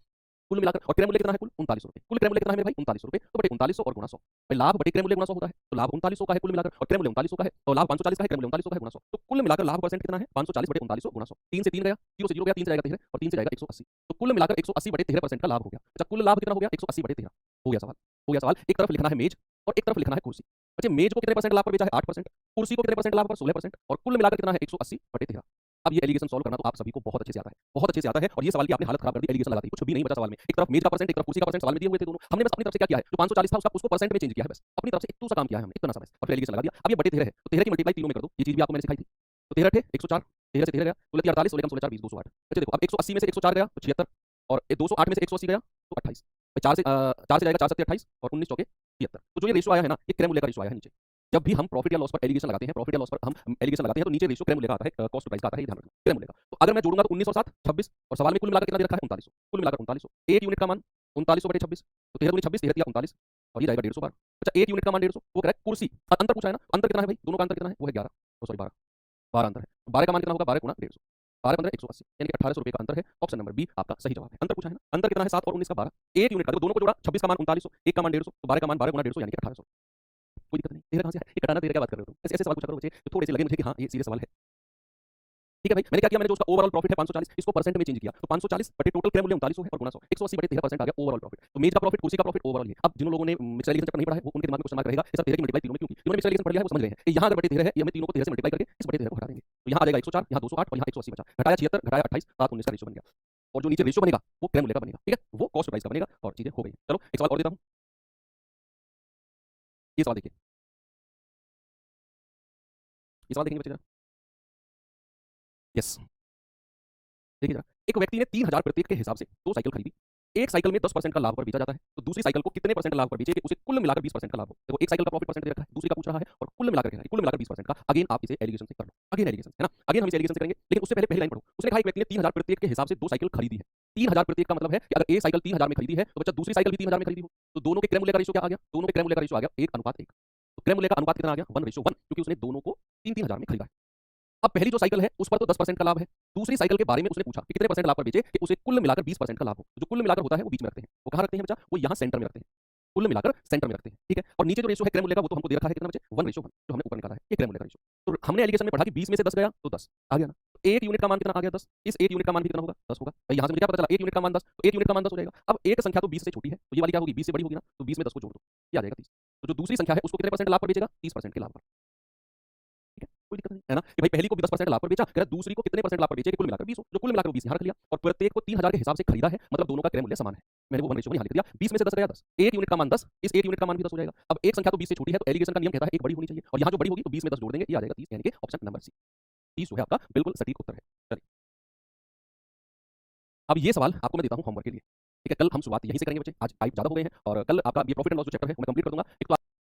कुल मिलाकर, और क्रय मूल्य कितना है कुल 39 रुपए, कुल क्रय मूल्य कितना है मेरे भाई 39 रुपए, तो बटे 3900 और गुणा 100। भाई लाभ बटे क्रय मूल्य गुणा 100 होता है, तो लाभ 3900 का है कुल मिलाकर और क्रय मूल्य 3900 का है, तो लाभ 540 का है, क्रय मूल्य 3900 का है गुणा 100। तो कुल मिलाकर लाभ परसेंट कितना है 540 बटे 3900 गुणा 100, 3 से 3 गया, 0 से 0 गया, 3 से जाएगा 13 और 3 से जाएगा 180, तो कुल मिलाकर 180 बटे 13% का लाभ हो गया। अच्छा कुल लाभ कितना हो गया 180 बटे 13 हो गया सवाल, हो गया सवाल। एक तरफ लिखना है मेज और एक तरफ लिखना है कुर्सी। अच्छा मेज को कितने परसेंट लाभ पर बेचा है 8%, कुर्सी को कितने परसेंट लाभ पर 16% और कुल मिलाकर कितना है 180 बटे 13। अब ये एलिगेशन सॉल्व करना तो आप सभी को बहुत अच्छे से आता है, बहुत अच्छे से आता है। और ये सवाल की आपने हालत खराब कर दी, एलिगेशन लगाती कुछ भी नहीं बचा सवाल में, एक तरफ मेज का परसेंट एक तरफ कुर्सी का परसेंट सवाल में दिए हुए थे दोनों, हमने बस अपनी तरफ से क्या किया है, जो 540 था उसको परसेंट में चेंज किया है, बस अपनी तरफ से इतना सा काम किया है हमने, इतना सा बस, और फिर एलिगेशन लगा दिया। अब ये बटे 13 है तो 13 की मल्टीप्लाई तीनों में कर दो, ये चीज भी आपको मैंने सिखाई थी। तो 13 थे 104, 13 से 13 गया 16 48, 16 कम 16 4 20 208। अच्छा देखो अब 180 में से 104 गया तो 76 और 208 में से 180 गया तो 28, 4 से जाएगा 4 7 28 और 19 चौके 73। तो जो ये रेशियो आया है ना, ये क्रय मूल्य का रेशियो आया है नीचे। जब भी हम प्रॉफिट या लॉस पर एलिगेशन लगाते हैं, प्रॉफिट या लॉस पर हम एलिगेशन लगाते हैं तो नीचे रेशियो क्रय मूल्य का आता है, कॉस्ट प्राइस का आता है, ये ध्यान रखना क्रय मूल्य का। तो अगर मैं जोड़ूंगा तो 19 और 7 26 और सवाल में कुल मिलाकर कितना दे रखा है 3900, कुल मिलाकर 3900, एक यूनिट का मान 3900 बटे 26, तो 13 दूनी 26 13 39 और ये जाएगा 150 बार। अच्छा एक यूनिट का मान 150, वो करेक्ट। कुर्सी अंतर पूछा है ना, अंतर कितना है भाई, दोनों का अंतर कितना है, वो है 11, सॉरी 12, 12 अंतर है। 12 का मान कितना होगा 12 गुणा 150, 12 15 180 यानी कि 1800 रुपए का अंतर है। ऑप्शन नंबर बी आपका सही जवाब है। अंतर पूछा है ना, अंतर कितना है 7 और 19 का 12, एक यूनिट का, देखो दोनों को जोड़ा 26 का मान 3900, एक का मान 150, तो 12 का मान 12 गुणा 150 यानी कि 1800। कोई दिक्कत नहीं, तेरा कहां से है, ये कटाना तेरा क्या बात कर रहे हो तुम, ऐसे ऐसे सवाल पूछा करो बच्चे तो थोड़े से लगे मुझे कि हाँ ये सीरियस सवाल है। ठीक है भाई, मैंने क्या किया, मैंने जो उसका ओवरऑल प्रॉफिट है 540 इसको परसेंट में चेंज किया, तो 540 बटे टोटल क्रय मूल्य 3900 है और गुणा 100, 180 बटे 13% आ गया ओवरऑल प्रॉफिट। तो मेज का प्रॉफिट कुर्सी का प्रॉफिट ओवरऑल ये। अब जिन लोगों ने मिक्सर एलिगेशन चैप्टर नहीं पढ़ा है वो उनके दिमाग में क्वेश्चन मार्क रहेगा सर 13 की मल्टीप्लाई तीनों में क्यों की, जिन्होंने मिक्सर एलिगेशन पढ़ लिया है वो समझ गए हैं कि यहाँ अगर बटे 13 है ये हमें तीनों को 13 से मल्टीप्लाई करके इस बटे 13 को हटा देंगे, तो यहाँ आ जाएगा 104, यहाँ 208 और यहाँ 180 बचा, घटाया 76 घटाया 28 7 19 का रेशियो बन गया। और जो नीचे रेशियो बनेगा वो क्रय मूल्य का बनेगा, ठीक है, वो कॉस्ट प्राइस का बनेगा और चीजें हो गई। चलो एक सवाल और देता हूँ, ये सवाल देखिए, ये सवाल देखेंगे बच्चे जरा, यस देखिए जरा। एक व्यक्ति ने 3000 प्रत्येक के हिसाब से 2 साइकिल खरीदी, एक साइकिल में 10% का लाभ पर बेचा जाता है, तो दूसरी साइकिल को कितने परसेंट लाभ पर बेचे कि उसे कुल मिलाकर 20% का लाभ हो। देखो एक साइकिल का प्रॉफिट परसेंट दे रखा है, दूसरी का पूछ रहा है और कुल मिलाकर क्या है, कुल मिलाकर 20% का। अगेन आप इसे एलिगेशन से कर लो, अगेन एलिगेशन है ना, अगेन हम इसे एलिगेशन से करेंगे, लेकिन उससे पहले पहली लाइन पढ़ो। उसने कहा एक व्यक्ति ने 3000 प्रत्येक के हिसाब से 2 साइकिल खरीदी है। 3000 प्रत्येक का मतलब है कि अगर एक साइकिल 3000 में खरीदी है तो बच्चा दूसरी साइकिल भी 3000 में खरीदी हो, तो दोनों के क्रय मूल्य का रेशियो क्या आ गया, दोनों के क्रय मूल्य का रेशियो आ गया 1:1। तो क्रय मूल्य का अनुपात कितना आ गया 1:1, क्योंकि उसने दोनों को 3-3000 में खरीदा है। अब पहली जो साइकिल है उस पर तो 10% का लाभ है, दूसरी साइकिल के बारे में उसने पूछा कि कितने परसेंट लाभ पर बेचे कि उसे कुल मिलाकर 20% का लाभ हो। जो कुल मिलाकर होता है वो बीच में रखते हैं, वो कहां रखते हैं बच्चा, वो यहाँ सेंटर में रखते हैं, कुल मिलाकर सेंटर में रखते हैं, ठीक है। और नीचे जो रेशियो है क्रय मूल्य का वो तो हमको दे रखा है कितना बच्चे 1:1, जो हमने ऊपर निकाला है ये क्रय मूल्य का रेशियो। तो हमने एलिगेशन में पढ़ा कि 20 में से 10 गया तो 10 आ गया ना, तो एक यूनिट का मान कितना आ गया 10, इस एक यूनिट का मान भी कितना होगा 10 होगा। यहाँ से मुझे क्या पता चला, एक यूनिट का मान 10, तो एक यूनिट का मान 10 हो जाएगा। अब एक संख्या तो 20 से छोटी है तो ये वाली क्या होगी 20 से बड़ी होगी ना, तो 20 में 10 को जोड़ दो, ये आ जाएगा 30। तो जो दूसरी संख्या है उसको कितने परसेंट लाभ पर बेचेगा 30% के लाभ पर, ठीक है। कोई दिक्कत नहीं है ना कि भाई पहली को भी 10% लाभ पर बेचा, कह रहा दूसरी को कितने परसेंट लाभ पर बेचे कि कुल मिलाकर 20 हो, जो कुल मिलाकर वो 20 यहाँ रख लिया और प्रत्येक को 3000 के हिसाब से खरीदा है, मतलब दोनों का क्रय मूल्य समान है। मैंने वो 1:1 यहाँ लिख दिया, 20 में से 10 गया 10, एक यूनिट का मान 10, इस एक यूनिट का मान भी 10 हो जाएगा। अब एक संख्या तो 20 से छोटी है, तो एलिगेशन का नियम कहता है एक बड़ी होनी चाहिए और यहाँ जो बड़ी होगी तो 20 में 10 जोड़ देंगे, ये आ जाएगा 30, यानी कि ऑप्शन नंबर सी। 30 जो है आपका बिल्कुल सटीक उत्तर है। चलिए, अब ये सवाल आपको मैं देता हूँ होमवर्क के लिए। ठीक है, कल हम शुरुआत यहीं से करेंगे बच्चे, आज टाइप ज़्यादा हो गए हैं और कल आपका ये प्रॉफिट एंड लॉस जो चैप्टर है वो मैं कंप्लीट कर दूंगा। एक तो